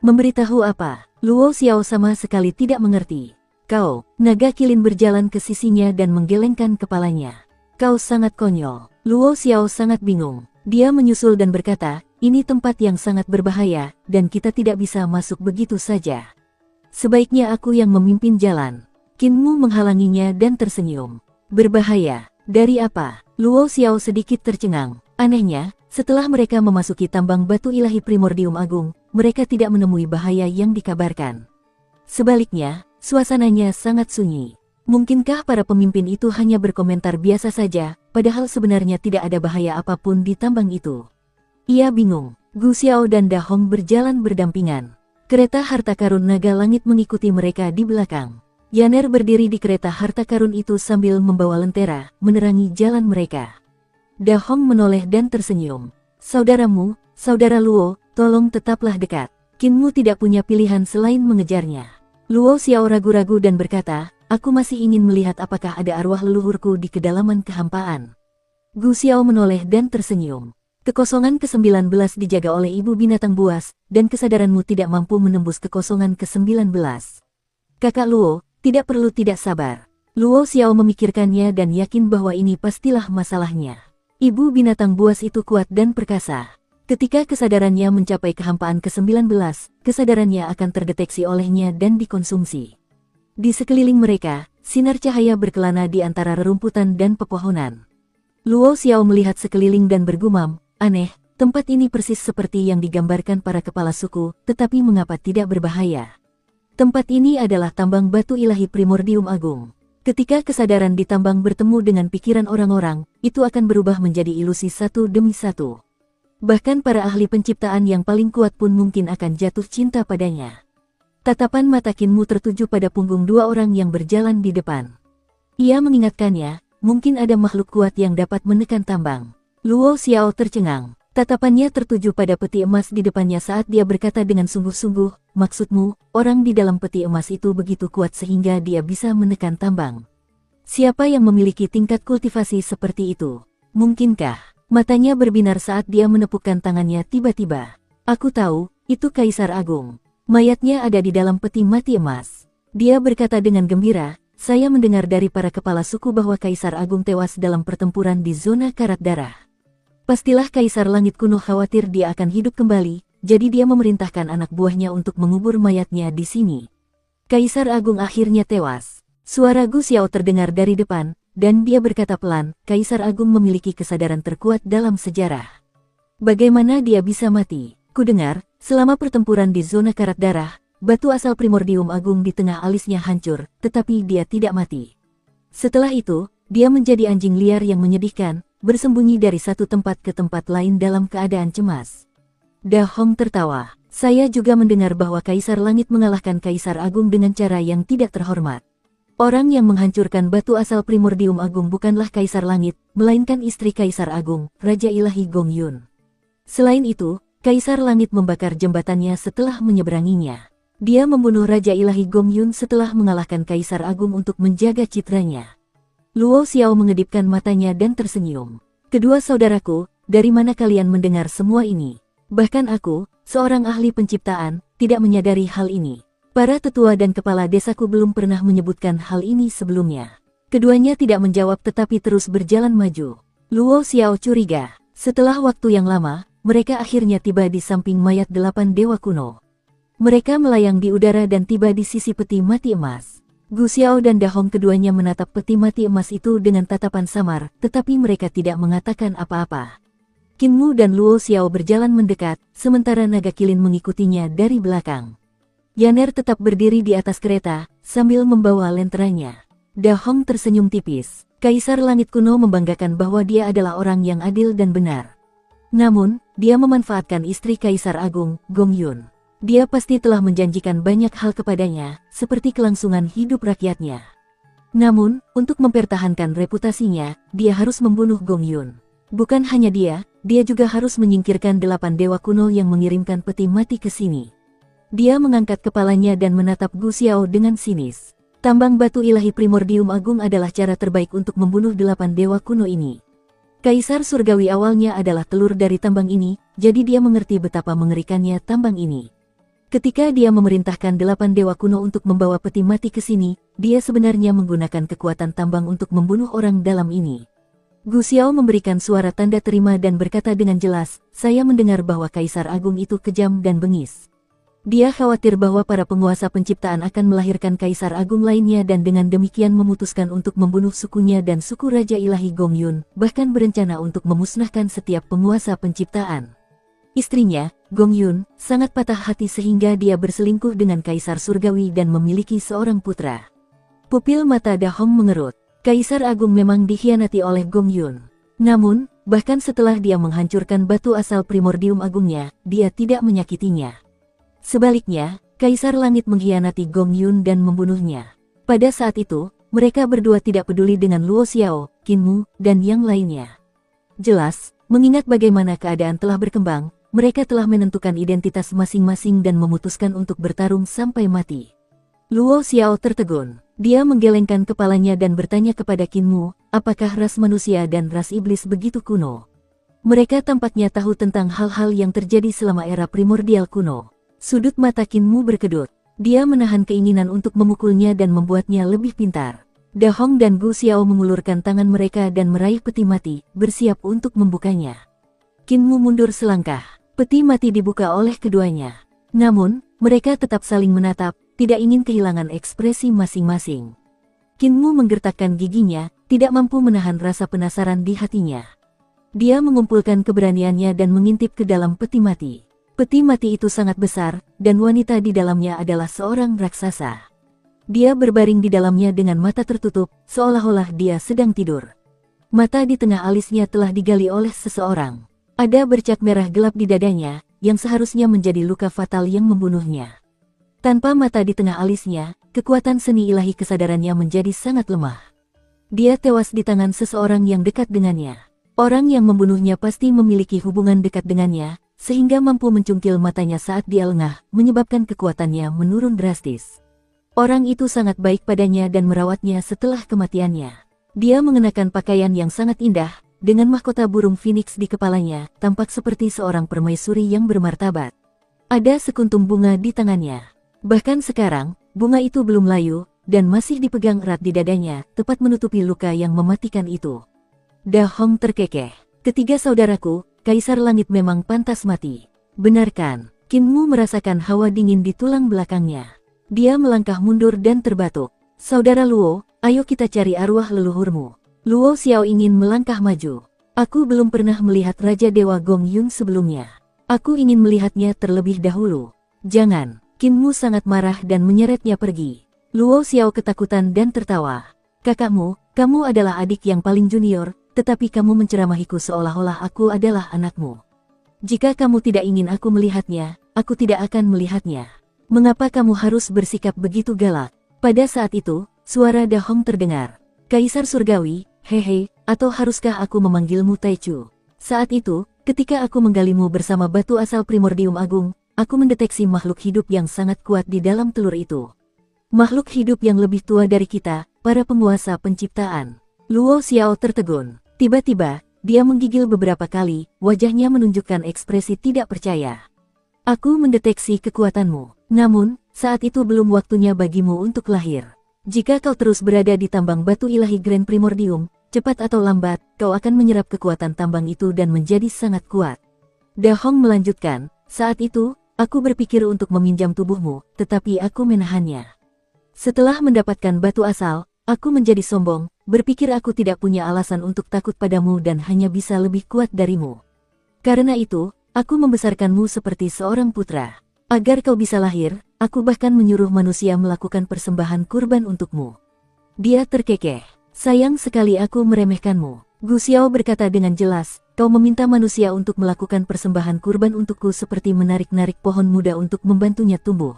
Memberitahu apa? Luo Xiao sama sekali tidak mengerti. Kau, naga kilin berjalan ke sisinya dan menggelengkan kepalanya. Kau sangat konyol. Luo Xiao sangat bingung. Dia menyusul dan berkata, ini tempat yang sangat berbahaya, dan kita tidak bisa masuk begitu saja. Sebaiknya aku yang memimpin jalan. Qin Mu menghalanginya dan tersenyum. Berbahaya? Dari apa? Luo Xiao sedikit tercengang. Anehnya, setelah mereka memasuki tambang batu ilahi primordium agung, mereka tidak menemui bahaya yang dikabarkan. Sebaliknya, suasananya sangat sunyi. Mungkinkah para pemimpin itu hanya berkomentar biasa saja, padahal sebenarnya tidak ada bahaya apapun di tambang itu? Ia bingung. Gu Xiao dan Da Hong berjalan berdampingan. Kereta harta karun naga langit mengikuti mereka di belakang. Yaner berdiri di kereta harta karun itu sambil membawa lentera, menerangi jalan mereka. Da Hong menoleh dan tersenyum. Saudaramu, Saudara Luo, tolong tetaplah dekat. Qin Mu tidak punya pilihan selain mengejarnya. Luo Xiao ragu-ragu dan berkata, aku masih ingin melihat apakah ada arwah leluhurku di kedalaman kehampaan. Gu Xiao menoleh dan tersenyum. Kekosongan ke-19 dijaga oleh ibu binatang buas, dan kesadaranmu tidak mampu menembus kekosongan ke-19. Kakak Luo, tidak perlu tidak sabar. Luo Xiao memikirkannya dan yakin bahwa ini pastilah masalahnya. Ibu binatang buas itu kuat dan perkasa. Ketika kesadarannya mencapai kehampaan ke-19, kesadarannya akan terdeteksi olehnya dan dikonsumsi. Di sekeliling mereka, sinar cahaya berkelana di antara rerumputan dan pepohonan. Luo Xiao melihat sekeliling dan bergumam, aneh, tempat ini persis seperti yang digambarkan para kepala suku, tetapi mengapa tidak berbahaya? Tempat ini adalah tambang batu ilahi primordium agung. Ketika kesadaran di tambang bertemu dengan pikiran orang-orang, itu akan berubah menjadi ilusi satu demi satu. Bahkan para ahli penciptaan yang paling kuat pun mungkin akan jatuh cinta padanya. Tatapan mata Qin Mu tertuju pada punggung 2 orang yang berjalan di depan. Ia mengingatkannya, mungkin ada makhluk kuat yang dapat menekan tambang. Luo Xiao tercengang. Tatapannya tertuju pada peti emas di depannya saat dia berkata dengan sungguh-sungguh, maksudmu, orang di dalam peti emas itu begitu kuat sehingga dia bisa menekan tambang. Siapa yang memiliki tingkat kultivasi seperti itu? Mungkinkah? Matanya berbinar saat dia menepukkan tangannya tiba-tiba. Aku tahu, itu Kaisar Agung. Mayatnya ada di dalam peti mati emas. Dia berkata dengan gembira, saya mendengar dari para kepala suku bahwa Kaisar Agung tewas dalam pertempuran di zona karat darah. Pastilah Kaisar Langit kuno khawatir dia akan hidup kembali, jadi dia memerintahkan anak buahnya untuk mengubur mayatnya di sini. Kaisar Agung akhirnya tewas. Suara Gu Xiao terdengar dari depan, dan dia berkata pelan, Kaisar Agung memiliki kesadaran terkuat dalam sejarah. Bagaimana dia bisa mati? Kudengar, selama pertempuran di zona karat darah, batu asal primordium agung di tengah alisnya hancur, tetapi dia tidak mati. Setelah itu, dia menjadi anjing liar yang menyedihkan, bersembunyi dari satu tempat ke tempat lain dalam keadaan cemas. Da Hong tertawa. Saya juga mendengar bahwa Kaisar Langit mengalahkan Kaisar Agung dengan cara yang tidak terhormat. Orang yang menghancurkan batu asal primordium agung bukanlah Kaisar Langit, melainkan istri Kaisar Agung, Raja Ilahi Gong Yun. Selain itu, Kaisar Langit membakar jembatannya setelah menyeberanginya. Dia membunuh Raja Ilahi Gong Yun setelah mengalahkan Kaisar Agung untuk menjaga citranya. Luo Xiao mengedipkan matanya dan tersenyum. Kedua saudaraku, dari mana kalian mendengar semua ini? Bahkan aku, seorang ahli penciptaan, tidak menyadari hal ini. Para tetua dan kepala desaku belum pernah menyebutkan hal ini sebelumnya. Keduanya tidak menjawab tetapi terus berjalan maju. Luo Xiao curiga. Setelah waktu yang lama, mereka akhirnya tiba di samping mayat 8 dewa kuno. Mereka melayang di udara dan tiba di sisi peti mati emas. Gu Xiao dan Dahong keduanya menatap peti mati emas itu dengan tatapan samar, tetapi mereka tidak mengatakan apa-apa. Qinmu dan Luo Xiao berjalan mendekat, sementara naga kilin mengikutinya dari belakang. Yaner tetap berdiri di atas kereta, sambil membawa lenteranya. Dahong tersenyum tipis. Kaisar Langit Kuno membanggakan bahwa dia adalah orang yang adil dan benar. Namun, dia memanfaatkan istri Kaisar Agung, Gong Yun. Dia pasti telah menjanjikan banyak hal kepadanya, seperti kelangsungan hidup rakyatnya. Namun, untuk mempertahankan reputasinya, dia harus membunuh Gong Yun. Bukan hanya dia juga harus menyingkirkan 8 dewa kuno yang mengirimkan peti mati ke sini. Dia mengangkat kepalanya dan menatap Gu Xiao dengan sinis. Tambang batu ilahi primordium agung adalah cara terbaik untuk membunuh 8 dewa kuno ini. Kaisar surgawi awalnya adalah telur dari tambang ini, jadi dia mengerti betapa mengerikannya tambang ini. Ketika dia memerintahkan 8 dewa kuno untuk membawa peti mati ke sini, dia sebenarnya menggunakan kekuatan tambang untuk membunuh orang dalam ini. Gu Xiao memberikan suara tanda terima dan berkata dengan jelas, "Saya mendengar bahwa Kaisar Agung itu kejam dan bengis." Dia khawatir bahwa para penguasa penciptaan akan melahirkan Kaisar Agung lainnya dan dengan demikian memutuskan untuk membunuh sukunya dan suku Raja Ilahi Gong Yun, bahkan berencana untuk memusnahkan setiap penguasa penciptaan. Istrinya, Gong Yun, sangat patah hati sehingga dia berselingkuh dengan Kaisar Surgawi dan memiliki seorang putra. Pupil mata Dahong mengerut. Kaisar Agung memang dikhianati oleh Gong Yun. Namun, bahkan setelah dia menghancurkan batu asal primordium agungnya, dia tidak menyakitinya. Sebaliknya, Kaisar Langit mengkhianati Gong Yun dan membunuhnya. Pada saat itu, mereka berdua tidak peduli dengan Luo Xiao, Qinmu, dan yang lainnya. Jelas, mengingat bagaimana keadaan telah berkembang, mereka telah menentukan identitas masing-masing dan memutuskan untuk bertarung sampai mati. Luo Xiao tertegun. Dia menggelengkan kepalanya dan bertanya kepada Qinmu, apakah ras manusia dan ras iblis begitu kuno? Mereka tampaknya tahu tentang hal-hal yang terjadi selama era primordial kuno. Sudut mata Qinmu berkedut. Dia menahan keinginan untuk memukulnya dan membuatnya lebih pintar. Dahong dan Gu Xiao mengulurkan tangan mereka dan meraih peti mati, bersiap untuk membukanya. Qinmu mundur selangkah. Peti mati dibuka oleh keduanya. Namun, mereka tetap saling menatap, tidak ingin kehilangan ekspresi masing-masing. Qinmu menggertakkan giginya, tidak mampu menahan rasa penasaran di hatinya. Dia mengumpulkan keberaniannya dan mengintip ke dalam peti mati. Peti mati itu sangat besar, dan wanita di dalamnya adalah seorang raksasa. Dia berbaring di dalamnya dengan mata tertutup, seolah-olah dia sedang tidur. Mata di tengah alisnya telah digali oleh seseorang. Ada bercak merah gelap di dadanya, yang seharusnya menjadi luka fatal yang membunuhnya. Tanpa mata di tengah alisnya, kekuatan seni ilahi kesadarannya menjadi sangat lemah. Dia tewas di tangan seseorang yang dekat dengannya. Orang yang membunuhnya pasti memiliki hubungan dekat dengannya, sehingga mampu mencungkil matanya saat dia lengah, menyebabkan kekuatannya menurun drastis. Orang itu sangat baik padanya dan merawatnya setelah kematiannya. Dia mengenakan pakaian yang sangat indah, dengan mahkota burung phoenix di kepalanya, tampak seperti seorang permaisuri yang bermartabat. Ada sekuntum bunga di tangannya. Bahkan sekarang, bunga itu belum layu, dan masih dipegang erat di dadanya, tepat menutupi luka yang mematikan itu. Dahong terkekeh. Ketiga saudaraku, Kaisar Langit memang pantas mati. Benarkan? Qinmu merasakan hawa dingin di tulang belakangnya. Dia melangkah mundur dan terbatuk. Saudara Luo, ayo kita cari arwah leluhurmu. Luo Xiao ingin melangkah maju. Aku belum pernah melihat Raja Dewa Gong Yun sebelumnya. Aku ingin melihatnya terlebih dahulu. Jangan. Qinmu sangat marah dan menyeretnya pergi. Luo Xiao ketakutan dan tertawa. Kakakmu, kamu adalah adik yang paling junior, tetapi kamu menceramahiku seolah-olah aku adalah anakmu. Jika kamu tidak ingin aku melihatnya, aku tidak akan melihatnya. Mengapa kamu harus bersikap begitu galak? Pada saat itu, suara Dahong terdengar. Kaisar Surgawi, hehe, atau haruskah aku memanggilmu Taichu? Saat itu, ketika aku menggalimu bersama batu asal primordium agung, aku mendeteksi makhluk hidup yang sangat kuat di dalam telur itu. Makhluk hidup yang lebih tua dari kita, para penguasa penciptaan. Luo Xiao tertegun. Tiba-tiba, dia menggigil beberapa kali, wajahnya menunjukkan ekspresi tidak percaya. Aku mendeteksi kekuatanmu, namun, saat itu belum waktunya bagimu untuk lahir. Jika kau terus berada di tambang batu ilahi Grand Primordium, cepat atau lambat, kau akan menyerap kekuatan tambang itu dan menjadi sangat kuat. Da Hong melanjutkan, saat itu, aku berpikir untuk meminjam tubuhmu, tetapi aku menahannya. Setelah mendapatkan batu asal, aku menjadi sombong, berpikir aku tidak punya alasan untuk takut padamu dan hanya bisa lebih kuat darimu. Karena itu, aku membesarkanmu seperti seorang putra. Agar kau bisa lahir, aku bahkan menyuruh manusia melakukan persembahan kurban untukmu. Dia terkekeh. Sayang sekali aku meremehkanmu. Gu Xiao berkata dengan jelas, kau meminta manusia untuk melakukan persembahan kurban untukku seperti menarik-narik pohon muda untuk membantunya tumbuh.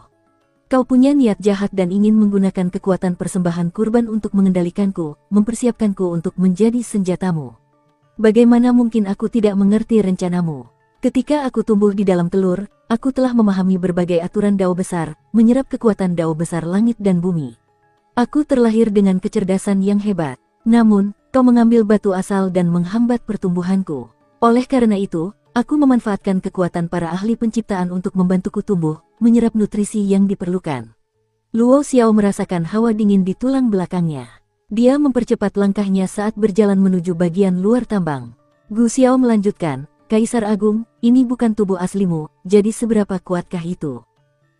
Kau punya niat jahat dan ingin menggunakan kekuatan persembahan kurban untuk mengendalikanku, mempersiapkanku untuk menjadi senjatamu. Bagaimana mungkin aku tidak mengerti rencanamu? Ketika aku tumbuh di dalam telur, aku telah memahami berbagai aturan Dao besar, menyerap kekuatan Dao besar langit dan bumi. Aku terlahir dengan kecerdasan yang hebat. Namun, kau mengambil batu asal dan menghambat pertumbuhanku. Oleh karena itu, aku memanfaatkan kekuatan para ahli penciptaan untuk membantuku tumbuh, menyerap nutrisi yang diperlukan. Luo Xiao merasakan hawa dingin di tulang belakangnya. Dia mempercepat langkahnya saat berjalan menuju bagian luar tambang. Gu Xiao melanjutkan, Kaisar Agung, ini bukan tubuh aslimu, jadi seberapa kuatkah itu?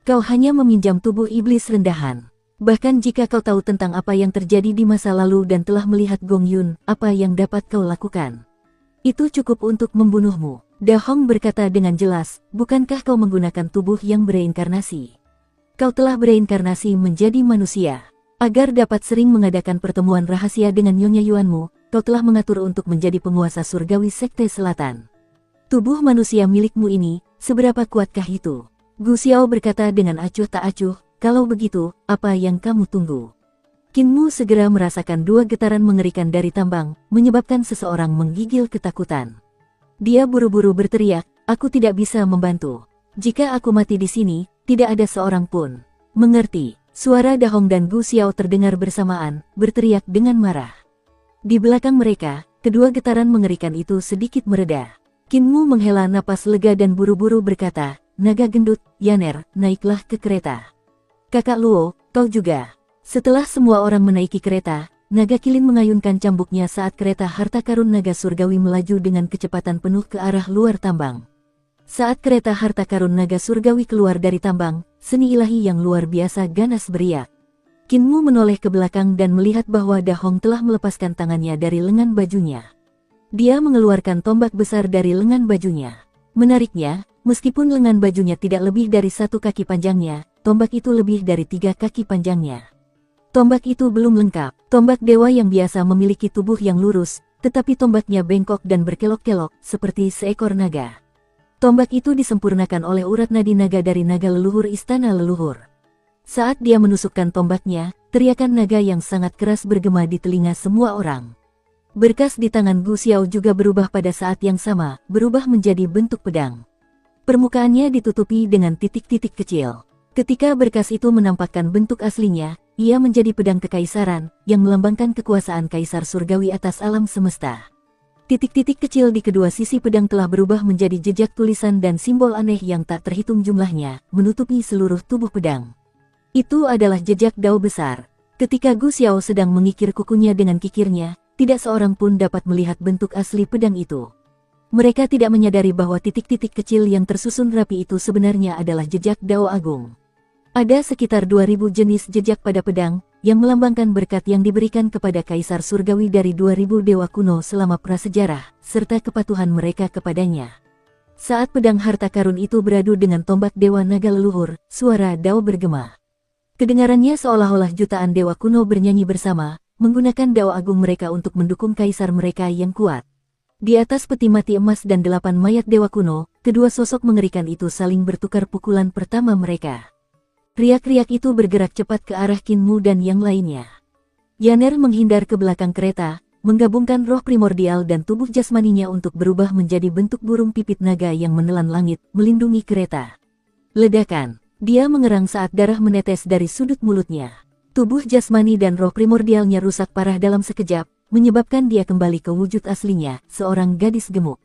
Kau hanya meminjam tubuh iblis rendahan. Bahkan jika kau tahu tentang apa yang terjadi di masa lalu dan telah melihat Gong Yun, apa yang dapat kau lakukan? Itu cukup untuk membunuhmu. Da Hong berkata dengan jelas, bukankah kau menggunakan tubuh yang bereinkarnasi? Kau telah bereinkarnasi menjadi manusia. Agar dapat sering mengadakan pertemuan rahasia dengan Nyonya Yuanmu, kau telah mengatur untuk menjadi penguasa surgawi Sekte Selatan. Tubuh manusia milikmu ini, seberapa kuatkah itu? Gu Xiao berkata dengan acuh tak acuh, kalau begitu, apa yang kamu tunggu? Qinmu segera merasakan dua getaran mengerikan dari tambang, menyebabkan seseorang menggigil ketakutan. Dia buru-buru berteriak, aku tidak bisa membantu. Jika aku mati di sini, tidak ada seorang pun. Mengerti, suara Da Hong dan Gu Xiao terdengar bersamaan, berteriak dengan marah. Di belakang mereka, kedua getaran mengerikan itu sedikit mereda. Qinmu menghela napas lega dan buru-buru berkata, naga gendut, Yaner, naiklah ke kereta. Kakak Luo, kau juga. Setelah semua orang menaiki kereta, naga kilin mengayunkan cambuknya saat kereta harta karun naga surgawi melaju dengan kecepatan penuh ke arah luar tambang. Saat kereta harta karun naga surgawi keluar dari tambang, seni ilahi yang luar biasa ganas beriak. Qinmu menoleh ke belakang dan melihat bahwa Da Hong telah melepaskan tangannya dari lengan bajunya. Dia mengeluarkan tombak besar dari lengan bajunya. Menariknya, meskipun lengan bajunya tidak lebih dari 1 kaki panjangnya, tombak itu lebih dari 3 kaki panjangnya. Tombak itu belum lengkap. Tombak dewa yang biasa memiliki tubuh yang lurus, tetapi tombaknya bengkok dan berkelok-kelok, seperti seekor naga. Tombak itu disempurnakan oleh urat nadi naga dari naga leluhur istana leluhur. Saat dia menusukkan tombaknya, teriakan naga yang sangat keras bergema di telinga semua orang. Berkas di tangan Gu Xiao juga berubah pada saat yang sama, berubah menjadi bentuk pedang. Permukaannya ditutupi dengan titik-titik kecil. Ketika berkas itu menampakkan bentuk aslinya, ia menjadi pedang kekaisaran, yang melambangkan kekuasaan kaisar surgawi atas alam semesta. Titik-titik kecil di kedua sisi pedang telah berubah menjadi jejak tulisan dan simbol aneh yang tak terhitung jumlahnya, menutupi seluruh tubuh pedang. Itu adalah jejak Dao besar. Ketika Gu Xiao sedang mengikir kukunya dengan kikirnya, tidak seorang pun dapat melihat bentuk asli pedang itu. Mereka tidak menyadari bahwa titik-titik kecil yang tersusun rapi itu sebenarnya adalah jejak Dao Agung. Ada sekitar 2000 jenis jejak pada pedang, yang melambangkan berkat yang diberikan kepada Kaisar Surgawi dari 2000 dewa kuno selama prasejarah, serta kepatuhan mereka kepadanya. Saat pedang harta karun itu beradu dengan tombak dewa naga leluhur, suara Dao bergema. Kedengarannya seolah-olah jutaan dewa kuno bernyanyi bersama, menggunakan Dao Agung mereka untuk mendukung kaisar mereka yang kuat. Di atas peti mati emas dan 8 mayat dewa kuno, kedua sosok mengerikan itu saling bertukar pukulan pertama mereka. Riak-riak itu bergerak cepat ke arah Qinmu dan yang lainnya. Yaner menghindar ke belakang kereta, menggabungkan roh primordial dan tubuh jasmaninya untuk berubah menjadi bentuk burung pipit naga yang menelan langit, melindungi kereta. Ledakan. Dia mengerang saat darah menetes dari sudut mulutnya. Tubuh jasmani dan roh primordialnya rusak parah dalam sekejap, menyebabkan dia kembali ke wujud aslinya, seorang gadis gemuk.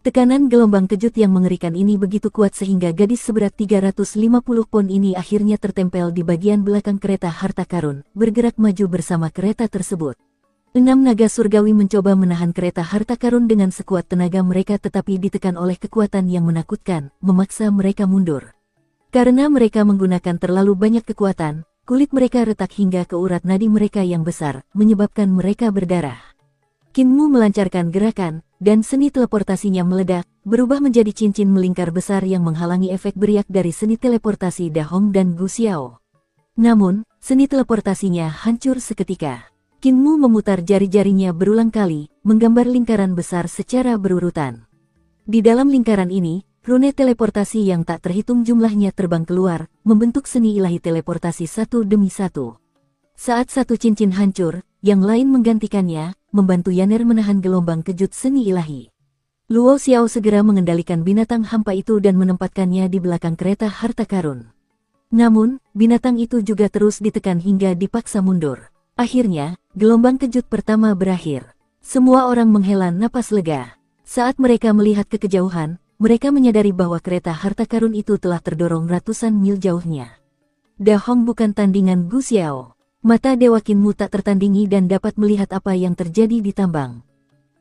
Tekanan gelombang kejut yang mengerikan ini begitu kuat sehingga gadis seberat 350 pon ini akhirnya tertempel di bagian belakang kereta harta karun, bergerak maju bersama kereta tersebut. 6 naga surgawi mencoba menahan kereta harta karun dengan sekuat tenaga mereka tetapi ditekan oleh kekuatan yang menakutkan, memaksa mereka mundur. Karena mereka menggunakan terlalu banyak kekuatan, kulit mereka retak hingga ke urat nadi mereka yang besar, menyebabkan mereka berdarah. Kinmu melancarkan gerakan, dan seni teleportasinya meledak, berubah menjadi cincin melingkar besar yang menghalangi efek beriak dari seni teleportasi Da Hong dan Gu Xiao. Namun, seni teleportasinya hancur seketika. Kinmu memutar jari-jarinya berulang kali, menggambar lingkaran besar secara berurutan. Di dalam lingkaran ini, rune teleportasi yang tak terhitung jumlahnya terbang keluar, membentuk seni ilahi teleportasi satu demi satu. Saat satu cincin hancur, yang lain menggantikannya, membantu Yaner menahan gelombang kejut seni ilahi. Luo Xiao segera mengendalikan binatang hampa itu dan menempatkannya di belakang kereta harta karun. Namun, binatang itu juga terus ditekan hingga dipaksa mundur. Akhirnya, gelombang kejut pertama berakhir. Semua orang menghela napas lega. Saat mereka melihat ke kejauhan, mereka menyadari bahwa kereta harta karun itu telah terdorong ratusan mil jauhnya. Da Hong bukan tandingan Gu Xiao. Mata Dewa Kinmu tak tertandingi dan dapat melihat apa yang terjadi di tambang.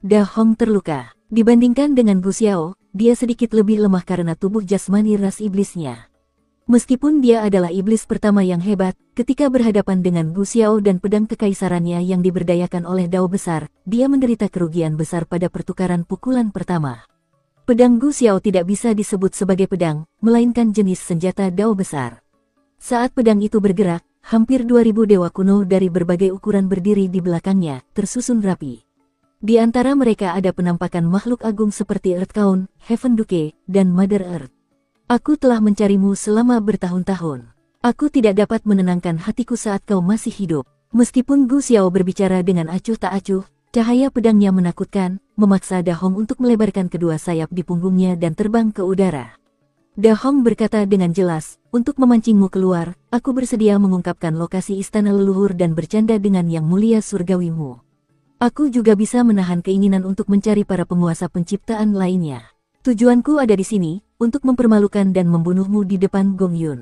Da Hong terluka. Dibandingkan dengan Gu Xiao, dia sedikit lebih lemah karena tubuh jasmani ras iblisnya. Meskipun dia adalah iblis pertama yang hebat, ketika berhadapan dengan Gu Xiao dan pedang kekaisarannya yang diberdayakan oleh Dao besar, dia menderita kerugian besar pada pertukaran pukulan pertama. Pedang Gu Xiao tidak bisa disebut sebagai pedang, melainkan jenis senjata Dao besar. Saat pedang itu bergerak, hampir 2000 dewa kuno dari berbagai ukuran berdiri di belakangnya, tersusun rapi. Di antara mereka ada penampakan makhluk agung seperti Earth Count, Heaven Duke, dan Mother Earth. Aku telah mencarimu selama bertahun-tahun. Aku tidak dapat menenangkan hatiku saat kau masih hidup. Meskipun Gu Xiao berbicara dengan acuh tak acuh, cahaya pedangnya menakutkan, memaksa Da Hong untuk melebarkan kedua sayap di punggungnya dan terbang ke udara. Da Hong berkata dengan jelas, untuk memancingmu keluar, aku bersedia mengungkapkan lokasi istana leluhur dan bercanda dengan yang mulia surgawimu. Aku juga bisa menahan keinginan untuk mencari para penguasa penciptaan lainnya. Tujuanku ada di sini, untuk mempermalukan dan membunuhmu di depan Gong Yun.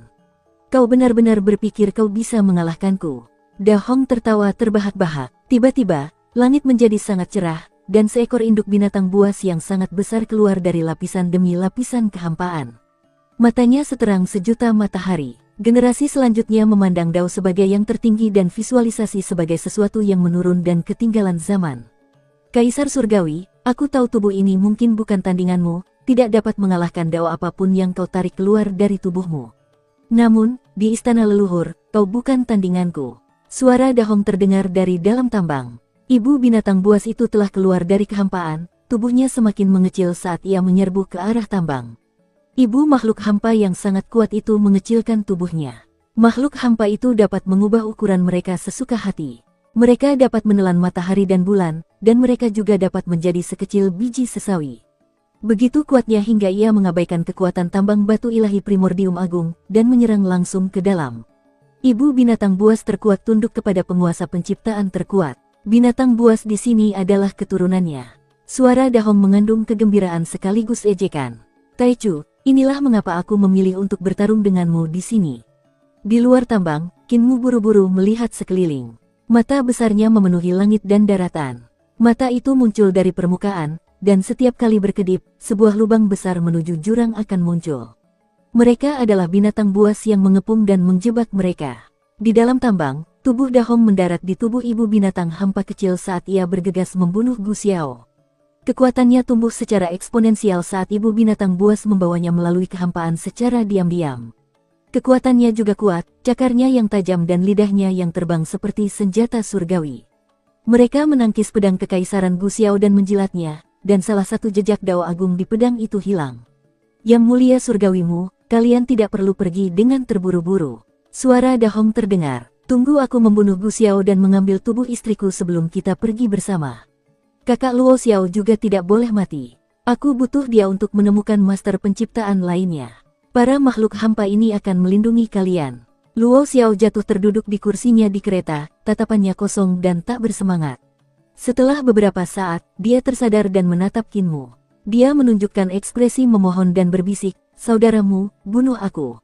Kau benar-benar berpikir kau bisa mengalahkanku? Da Hong tertawa terbahak-bahak. Tiba-tiba, langit menjadi sangat cerah, dan seekor induk binatang buas yang sangat besar keluar dari lapisan demi lapisan kehampaan. Matanya seterang sejuta matahari. Generasi selanjutnya memandang Dao sebagai yang tertinggi dan visualisasi sebagai sesuatu yang menurun dan ketinggalan zaman. Kaisar Surgawi, aku tahu tubuh ini mungkin bukan tandinganmu, tidak dapat mengalahkan Dao apapun yang kau tarik keluar dari tubuhmu. Namun, di istana leluhur, kau bukan tandinganku. Suara Da Hong terdengar dari dalam tambang. Ibu binatang buas itu telah keluar dari kehampaan, tubuhnya semakin mengecil saat ia menyerbu ke arah tambang. Ibu makhluk hampa yang sangat kuat itu mengecilkan tubuhnya. Makhluk hampa itu dapat mengubah ukuran mereka sesuka hati. Mereka dapat menelan matahari dan bulan, dan mereka juga dapat menjadi sekecil biji sesawi. Begitu kuatnya hingga ia mengabaikan kekuatan tambang batu ilahi primordium agung, dan menyerang langsung ke dalam. Ibu binatang buas terkuat tunduk kepada penguasa penciptaan terkuat. Binatang buas di sini adalah keturunannya. Suara Da Hong mengandung kegembiraan sekaligus ejekan. Taichu, inilah mengapa aku memilih untuk bertarung denganmu di sini. Di luar tambang, Kinmu buru-buru melihat sekeliling. Mata besarnya memenuhi langit dan daratan. Mata itu muncul dari permukaan, dan setiap kali berkedip, sebuah lubang besar menuju jurang akan muncul. Mereka adalah binatang buas yang mengepung dan menjebak mereka. Di dalam tambang, tubuh Da Hong mendarat di tubuh ibu binatang hampa kecil saat ia bergegas membunuh Gu Xiao. Kekuatannya tumbuh secara eksponensial saat ibu binatang buas membawanya melalui kehampaan secara diam-diam. Kekuatannya juga kuat, cakarnya yang tajam dan lidahnya yang terbang seperti senjata surgawi. Mereka menangkis pedang kekaisaran Gu Xiao dan menjilatnya, dan salah satu jejak Dao Agung di pedang itu hilang. Yang mulia surgawimu, kalian tidak perlu pergi dengan terburu-buru. Suara Da Hong terdengar. Tunggu aku membunuh Gu Xiao dan mengambil tubuh istriku sebelum kita pergi bersama. Kakak Luo Xiao juga tidak boleh mati. Aku butuh dia untuk menemukan master penciptaan lainnya. Para makhluk hampa ini akan melindungi kalian. Luo Xiao jatuh terduduk di kursinya di kereta, tatapannya kosong dan tak bersemangat. Setelah beberapa saat, dia tersadar dan menatap Kinmu. Dia menunjukkan ekspresi memohon dan berbisik, "Saudaramu, bunuh aku.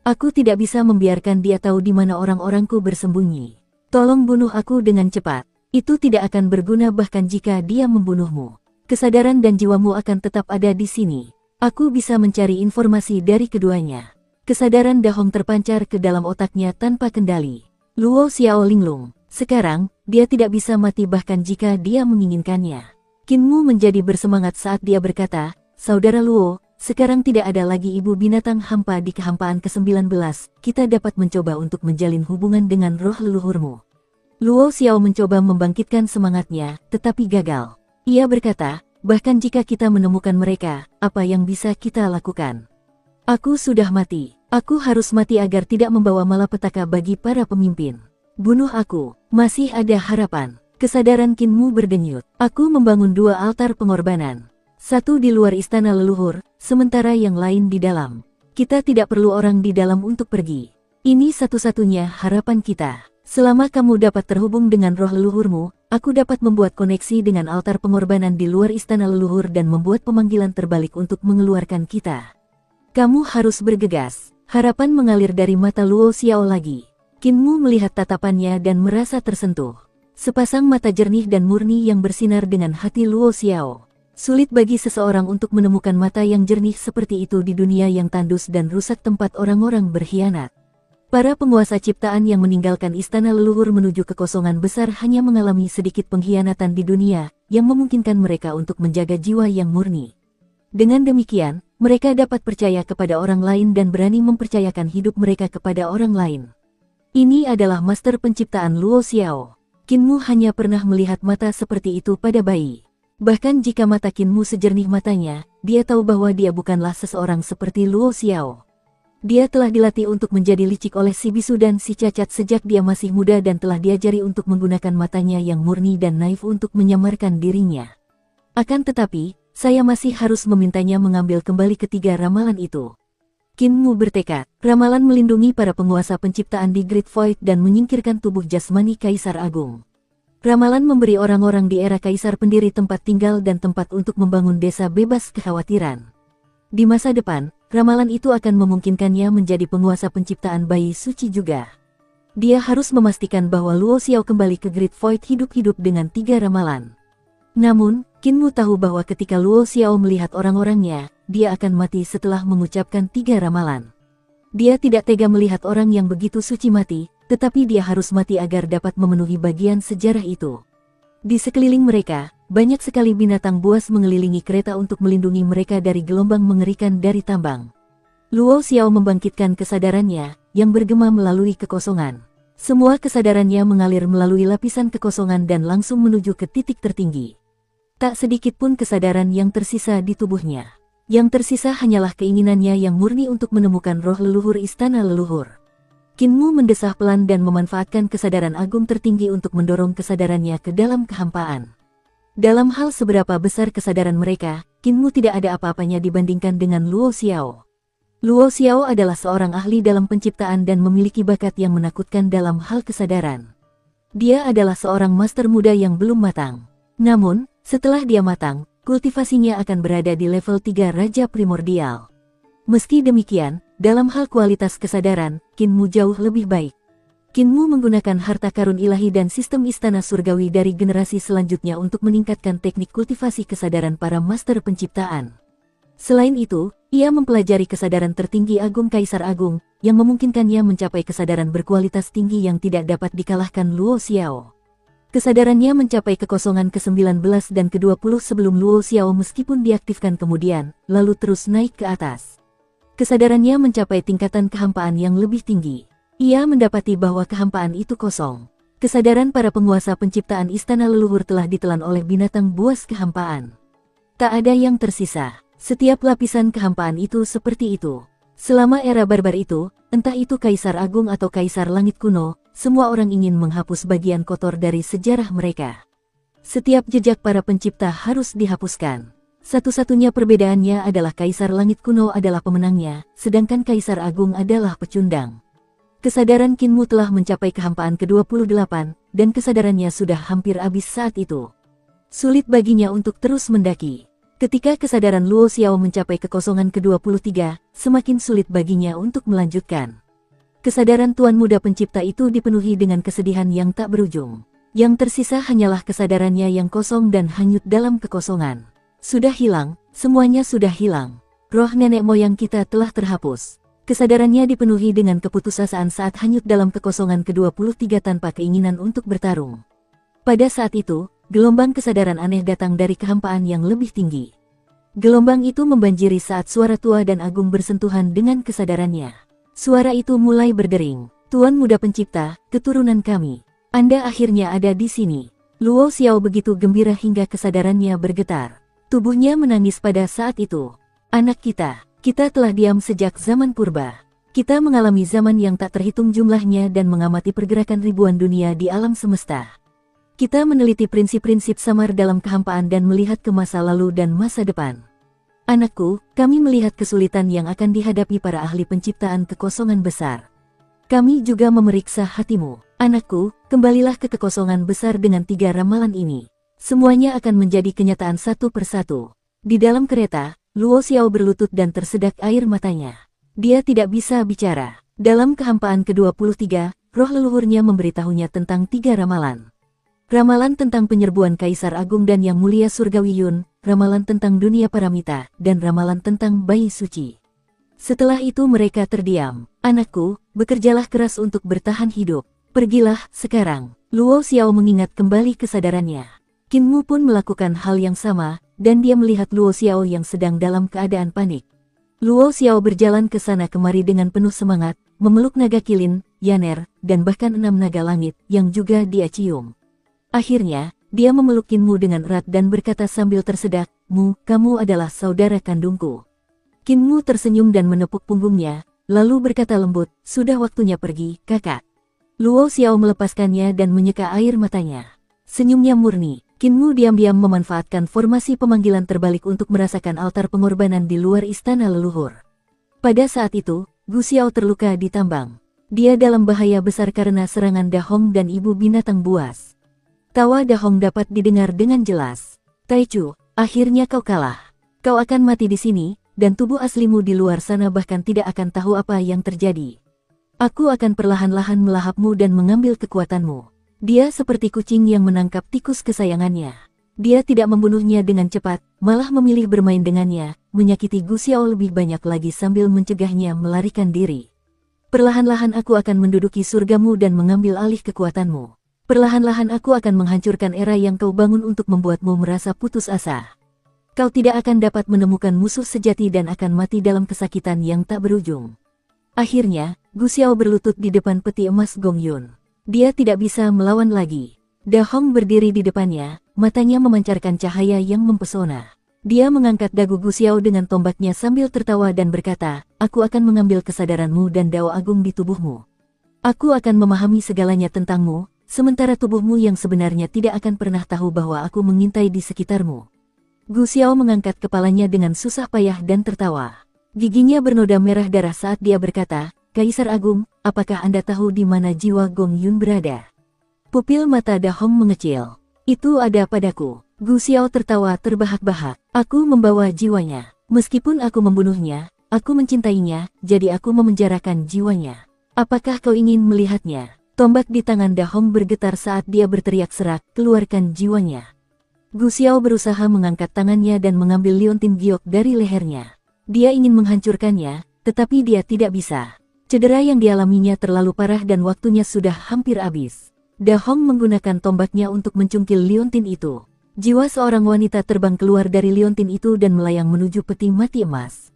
Aku tidak bisa membiarkan dia tahu di mana orang-orangku bersembunyi. Tolong bunuh aku dengan cepat. Itu tidak akan berguna bahkan jika dia membunuhmu. Kesadaran dan jiwamu akan tetap ada di sini. Aku bisa mencari informasi dari keduanya." Kesadaran Dahong terpancar ke dalam otaknya tanpa kendali. Luo Xiao linglung. Sekarang, dia tidak bisa mati bahkan jika dia menginginkannya. Kinmu menjadi bersemangat saat dia berkata, "Saudara Luo, sekarang tidak ada lagi ibu binatang hampa di kehampaan ke-19, kita dapat mencoba untuk menjalin hubungan dengan roh leluhurmu." Luo Xiao mencoba membangkitkan semangatnya, tetapi gagal. Ia berkata, "Bahkan jika kita menemukan mereka, apa yang bisa kita lakukan? Aku sudah mati. Aku harus mati agar tidak membawa malapetaka bagi para pemimpin. Bunuh aku, masih ada harapan." Kesadaran Kinmu berdenyut. "Aku membangun 2 altar pengorbanan. Satu di luar istana leluhur, sementara yang lain di dalam. Kita tidak perlu orang di dalam untuk pergi. Ini satu-satunya harapan kita. Selama kamu dapat terhubung dengan roh leluhurmu, aku dapat membuat koneksi dengan altar pengorbanan di luar istana leluhur dan membuat pemanggilan terbalik untuk mengeluarkan kita. Kamu harus bergegas." Harapan mengalir dari mata Luo Xiao lagi. Kinmu melihat tatapannya dan merasa tersentuh. Sepasang mata jernih dan murni yang bersinar dengan hati Luo Xiao. Sulit bagi seseorang untuk menemukan mata yang jernih seperti itu di dunia yang tandus dan rusak tempat orang-orang berkhianat. Para penguasa ciptaan yang meninggalkan istana leluhur menuju kekosongan besar hanya mengalami sedikit pengkhianatan di dunia, yang memungkinkan mereka untuk menjaga jiwa yang murni. Dengan demikian, mereka dapat percaya kepada orang lain dan berani mempercayakan hidup mereka kepada orang lain. Ini adalah master penciptaan Luo Xiao. Kinmu hanya pernah melihat mata seperti itu pada bayi. Bahkan jika mata Kinmu sejernih matanya, dia tahu bahwa dia bukanlah seseorang seperti Luo Xiao. Dia telah dilatih untuk menjadi licik oleh si bisu dan si cacat sejak dia masih muda dan telah diajari untuk menggunakan matanya yang murni dan naif untuk menyamarkan dirinya. Akan tetapi, saya masih harus memintanya mengambil kembali ketiga ramalan itu. Kinmu bertekad, ramalan melindungi para penguasa penciptaan di Great Void dan menyingkirkan tubuh jasmani Kaisar Agung. Ramalan memberi orang-orang di era Kaisar pendiri tempat tinggal dan tempat untuk membangun desa bebas kekhawatiran. Di masa depan, ramalan itu akan memungkinkannya menjadi penguasa penciptaan bayi suci juga. Dia harus memastikan bahwa Luo Xiao kembali ke Great Void hidup-hidup dengan 3 ramalan. Namun, Kinmu tahu bahwa ketika Luo Xiao melihat orang-orangnya, dia akan mati setelah mengucapkan 3 ramalan. Dia tidak tega melihat orang yang begitu suci mati, tetapi dia harus mati agar dapat memenuhi bagian sejarah itu. Di sekeliling mereka, banyak sekali binatang buas mengelilingi kereta untuk melindungi mereka dari gelombang mengerikan dari tambang. Luo Xiao membangkitkan kesadarannya, yang bergema melalui kekosongan. Semua kesadarannya mengalir melalui lapisan kekosongan dan langsung menuju ke titik tertinggi. Tak sedikit pun kesadaran yang tersisa di tubuhnya. Yang tersisa hanyalah keinginannya yang murni untuk menemukan roh leluhur istana leluhur. Kinmu mendesah pelan dan memanfaatkan kesadaran agung tertinggi untuk mendorong kesadarannya ke dalam kehampaan. Dalam hal seberapa besar kesadaran mereka, Kinmu tidak ada apa-apanya dibandingkan dengan Luo Xiao. Luo Xiao adalah seorang ahli dalam penciptaan dan memiliki bakat yang menakutkan dalam hal kesadaran. Dia adalah seorang master muda yang belum matang. Namun, setelah dia matang, kultivasinya akan berada di level 3 Raja Primordial. Meski demikian, dalam hal kualitas kesadaran, Kinmu jauh lebih baik. Kinmu menggunakan harta karun ilahi dan sistem istana surgawi dari generasi selanjutnya untuk meningkatkan teknik kultivasi kesadaran para master penciptaan. Selain itu, ia mempelajari kesadaran tertinggi Agung Kaisar Agung, yang memungkinkannya mencapai kesadaran berkualitas tinggi yang tidak dapat dikalahkan Luo Xiao. Kesadarannya mencapai kekosongan ke-19 dan ke-20 sebelum Luo Xiao meskipun diaktifkan kemudian, lalu terus naik ke atas. Kesadarannya mencapai tingkatan kehampaan yang lebih tinggi. Ia mendapati bahwa kehampaan itu kosong. Kesadaran para penguasa penciptaan istana leluhur telah ditelan oleh binatang buas kehampaan. Tak ada yang tersisa. Setiap lapisan kehampaan itu seperti itu. Selama era barbar itu, entah itu Kaisar Agung atau Kaisar Langit Kuno, semua orang ingin menghapus bagian kotor dari sejarah mereka. Setiap jejak para pencipta harus dihapuskan. Satu-satunya perbedaannya adalah Kaisar Langit Kuno adalah pemenangnya, sedangkan Kaisar Agung adalah pecundang. Kesadaran Kinmu telah mencapai kehampaan ke-28, dan kesadarannya sudah hampir habis saat itu. Sulit baginya untuk terus mendaki. Ketika kesadaran Luo Xiao mencapai kekosongan ke-23, semakin sulit baginya untuk melanjutkan. Kesadaran Tuan Muda Pencipta itu dipenuhi dengan kesedihan yang tak berujung. Yang tersisa hanyalah kesadarannya yang kosong dan hanyut dalam kekosongan. Sudah hilang, semuanya sudah hilang. Roh nenek moyang kita telah terhapus. Kesadarannya dipenuhi dengan keputusasaan saat hanyut dalam kekosongan ke-23 tanpa keinginan untuk bertarung. Pada saat itu, gelombang kesadaran aneh datang dari kehampaan yang lebih tinggi. Gelombang itu membanjiri saat suara tua dan agung bersentuhan dengan kesadarannya. Suara itu mulai berdering, "Tuan Muda Pencipta, keturunan kami. Anda akhirnya ada di sini." Luo Xiao begitu gembira hingga kesadarannya bergetar. Tubuhnya menangis pada saat itu. "Anak kita telah diam sejak zaman purba. Kita mengalami zaman yang tak terhitung jumlahnya dan mengamati pergerakan ribuan dunia di alam semesta. Kita meneliti prinsip-prinsip samar dalam kehampaan dan melihat ke masa lalu dan masa depan. Anakku, kami melihat kesulitan yang akan dihadapi para ahli penciptaan kekosongan besar. Kami juga memeriksa hatimu. Anakku, kembalilah ke kekosongan besar dengan 3 ramalan ini. Semuanya akan menjadi kenyataan satu persatu." Di dalam kereta, Luo Xiao berlutut dan tersedak air matanya. Dia tidak bisa bicara. Dalam kehampaan ke-23, roh leluhurnya memberitahunya tentang 3 ramalan. Ramalan tentang penyerbuan Kaisar Agung dan Yang Mulia Surgawi Yun, ramalan tentang dunia paramita, dan ramalan tentang bayi suci. Setelah itu mereka terdiam. "Anakku, bekerjalah keras untuk bertahan hidup. Pergilah sekarang." Luo Xiao mengingat kembali kesadarannya. Kinmu pun melakukan hal yang sama, dan dia melihat Luo Xiao yang sedang dalam keadaan panik. Luo Xiao berjalan ke sana kemari dengan penuh semangat, memeluk naga kilin, Yaner, dan bahkan 6 naga langit yang juga dia cium. Akhirnya, dia memeluk Kinmu dengan erat dan berkata sambil tersedak, Kamu adalah saudara kandungku." Kinmu tersenyum dan menepuk punggungnya, lalu berkata lembut, "Sudah waktunya pergi, kakak." Luo Xiao melepaskannya dan menyeka air matanya. Senyumnya murni. Kinmu diam-diam memanfaatkan formasi pemanggilan terbalik untuk merasakan altar pengorbanan di luar istana leluhur. Pada saat itu, Gu Xiao terluka di tambang. Dia dalam bahaya besar karena serangan Dahong dan ibu binatang buas. Tawa Dahong dapat didengar dengan jelas. "Taichu, akhirnya kau kalah. Kau akan mati di sini, dan tubuh aslimu di luar sana bahkan tidak akan tahu apa yang terjadi. Aku akan perlahan-lahan melahapmu dan mengambil kekuatanmu." Dia seperti kucing yang menangkap tikus kesayangannya. Dia tidak membunuhnya dengan cepat, malah memilih bermain dengannya, menyakiti Gu Xiao lebih banyak lagi sambil mencegahnya melarikan diri. "Perlahan-lahan aku akan menduduki surgamu dan mengambil alih kekuatanmu. Perlahan-lahan aku akan menghancurkan era yang kau bangun untuk membuatmu merasa putus asa. Kau tidak akan dapat menemukan musuh sejati dan akan mati dalam kesakitan yang tak berujung." Akhirnya, Gu Xiao berlutut di depan peti emas Gong Yun. Dia tidak bisa melawan lagi. Dahong berdiri di depannya, matanya memancarkan cahaya yang mempesona. Dia mengangkat dagu Gu Xiao dengan tombaknya sambil tertawa dan berkata, "Aku akan mengambil kesadaranmu dan dao agung di tubuhmu. Aku akan memahami segalanya tentangmu, sementara tubuhmu yang sebenarnya tidak akan pernah tahu bahwa aku mengintai di sekitarmu." Gu Xiao mengangkat kepalanya dengan susah payah dan tertawa. Giginya bernoda merah darah saat dia berkata, "Kaisar Agung, apakah Anda tahu di mana jiwa Gong Yun berada?" Pupil mata Dahong mengecil. "Itu ada padaku." Gu Xiao tertawa terbahak-bahak. "Aku membawa jiwanya. Meskipun aku membunuhnya, aku mencintainya, jadi aku memenjarakan jiwanya. Apakah kau ingin melihatnya?" Tombak di tangan Dahong bergetar saat dia berteriak serak, "Keluarkan jiwanya." Gu Xiao berusaha mengangkat tangannya dan mengambil liontin giok dari lehernya. Dia ingin menghancurkannya, tetapi dia tidak bisa. Cedera yang dialaminya terlalu parah dan waktunya sudah hampir habis. Dahong menggunakan tombaknya untuk mencungkil liontin itu. Jiwa seorang wanita terbang keluar dari liontin itu dan melayang menuju peti mati emas.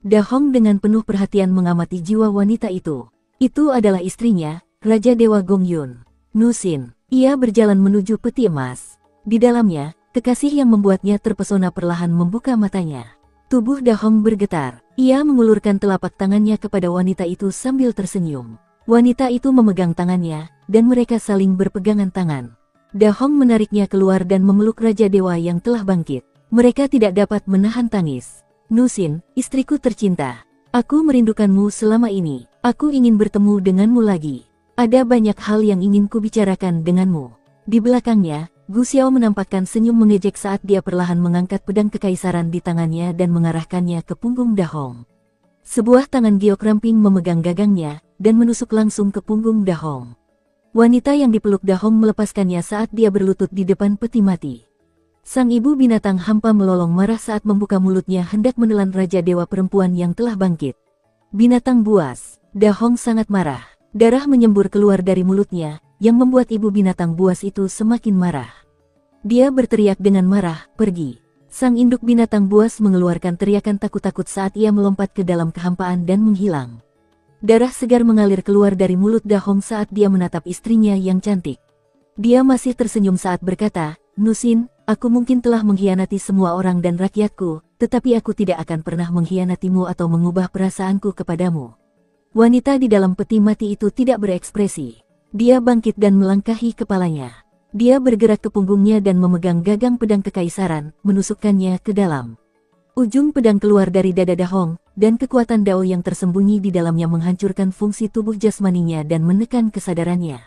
Dahong dengan penuh perhatian mengamati jiwa wanita itu. Itu adalah istrinya, Raja Dewa Gong Yun, Nusin. Ia berjalan menuju peti emas. Di dalamnya, kekasih yang membuatnya terpesona perlahan membuka matanya. Tubuh Dahong bergetar. Ia mengulurkan telapak tangannya kepada wanita itu sambil tersenyum. Wanita itu memegang tangannya, dan mereka saling berpegangan tangan. Dahong menariknya keluar dan memeluk Raja Dewa yang telah bangkit. Mereka tidak dapat menahan tangis. "Nusin, istriku tercinta. Aku merindukanmu selama ini. Aku ingin bertemu denganmu lagi. Ada banyak hal yang ingin kubicarakan denganmu. Di belakangnya, Gu Xiao menampakkan senyum mengejek saat dia perlahan mengangkat pedang kekaisaran di tangannya dan mengarahkannya ke punggung Dahong. Sebuah tangan giok ramping memegang gagangnya dan menusuk langsung ke punggung Dahong. Wanita yang dipeluk Dahong melepaskannya saat dia berlutut di depan peti mati. Sang ibu binatang hampa melolong marah saat membuka mulutnya hendak menelan Raja Dewa Perempuan yang telah bangkit. Binatang buas. Dahong sangat marah. Darah menyembur keluar dari mulutnya, yang membuat ibu binatang buas itu semakin marah. Dia berteriak dengan marah, "Pergi!" Sang induk binatang buas mengeluarkan teriakan takut-takut saat ia melompat ke dalam kehampaan dan menghilang. Darah segar mengalir keluar dari mulut Dahong saat dia menatap istrinya yang cantik. Dia masih tersenyum saat berkata, "Nusin, aku mungkin telah mengkhianati semua orang dan rakyatku, tetapi aku tidak akan pernah mengkhianatimu atau mengubah perasaanku kepadamu." Wanita di dalam peti mati itu tidak berekspresi. Dia bangkit dan melangkahi kepalanya. Dia bergerak ke punggungnya dan memegang gagang pedang kekaisaran, menusukkannya ke dalam. Ujung pedang keluar dari dada Dahong, dan kekuatan Dao yang tersembunyi di dalamnya menghancurkan fungsi tubuh jasmaninya dan menekan kesadarannya.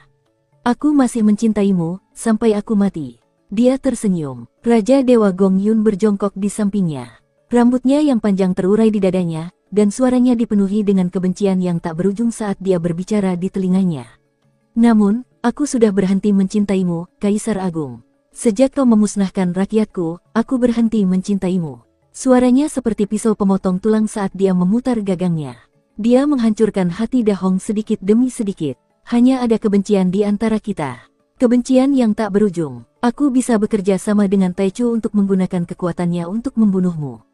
"Aku masih mencintaimu, sampai aku mati." Dia tersenyum. Raja Dewa Gong Yun berjongkok di sampingnya. Rambutnya yang panjang terurai di dadanya, dan suaranya dipenuhi dengan kebencian yang tak berujung saat dia berbicara di telinganya. "Namun, aku sudah berhenti mencintaimu, Kaisar Agung. Sejak kau memusnahkan rakyatku, aku berhenti mencintaimu." Suaranya seperti pisau pemotong tulang saat dia memutar gagangnya. Dia menghancurkan hati Dahong sedikit demi sedikit. Hanya ada kebencian di antara kita. Kebencian yang tak berujung. Aku bisa bekerja sama dengan Taichu untuk menggunakan kekuatannya untuk membunuhmu.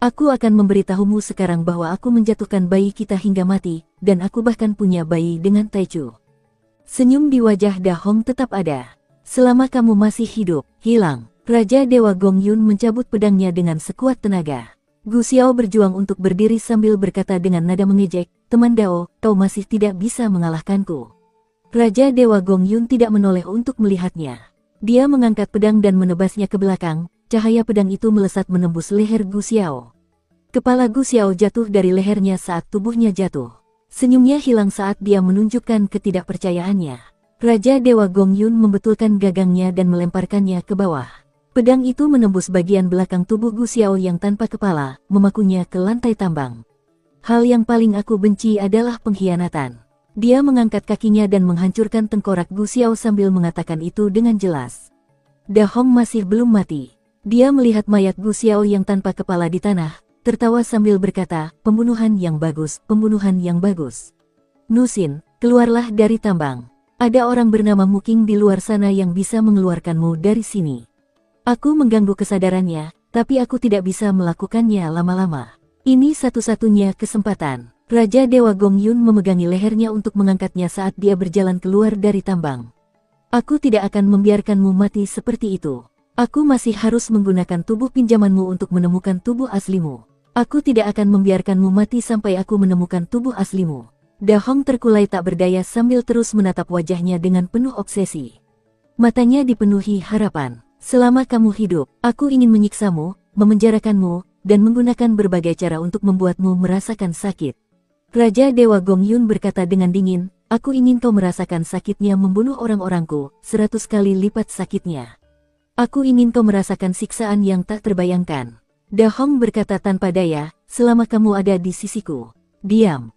Aku akan memberitahumu sekarang bahwa aku menjatuhkan bayi kita hingga mati, dan aku bahkan punya bayi dengan Taichu. Senyum di wajah Dahong tetap ada. "Selama kamu masih hidup, hilang." Raja Dewa Gong Yun mencabut pedangnya dengan sekuat tenaga. Gu Xiao berjuang untuk berdiri sambil berkata dengan nada mengejek, "Teman Dao, kau masih tidak bisa mengalahkanku." Raja Dewa Gong Yun tidak menoleh untuk melihatnya. Dia mengangkat pedang dan menebasnya ke belakang, cahaya pedang itu melesat menembus leher Gu Xiao. Kepala Gu Xiao jatuh dari lehernya saat tubuhnya jatuh. Senyumnya hilang saat dia menunjukkan ketidakpercayaannya. Raja Dewa Gong Yun membetulkan gagangnya dan melemparkannya ke bawah. Pedang itu menembus bagian belakang tubuh Gu Xiao yang tanpa kepala, memakunya ke lantai tambang. "Hal yang paling aku benci adalah pengkhianatan." Dia mengangkat kakinya dan menghancurkan tengkorak Gu Xiao sambil mengatakan itu dengan jelas. Dahong masih belum mati. Dia melihat mayat Gu Xiao yang tanpa kepala di tanah, tertawa sambil berkata, "Pembunuhan yang bagus, pembunuhan yang bagus. Nusin, keluarlah dari tambang. Ada orang bernama Muking di luar sana yang bisa mengeluarkanmu dari sini." Aku mengganggu kesadarannya, tapi aku tidak bisa melakukannya lama-lama. Ini satu-satunya kesempatan. Raja Dewa Gong Yun memegangi lehernya untuk mengangkatnya saat dia berjalan keluar dari tambang. "Aku tidak akan membiarkanmu mati seperti itu. Aku masih harus menggunakan tubuh pinjamanmu untuk menemukan tubuh aslimu. Aku tidak akan membiarkanmu mati sampai aku menemukan tubuh aslimu." Dahong terkulai tak berdaya sambil terus menatap wajahnya dengan penuh obsesi. Matanya dipenuhi harapan. "Selama kamu hidup, aku ingin menyiksamu, memenjarakanmu, dan menggunakan berbagai cara untuk membuatmu merasakan sakit." Raja Dewa Gong Yun berkata dengan dingin, "Aku ingin kau merasakan sakitnya membunuh orang-orangku, 100 kali lipat sakitnya. Aku ingin kau merasakan siksaan yang tak terbayangkan." Dahong berkata tanpa daya, "Selama kamu ada di sisiku, diam."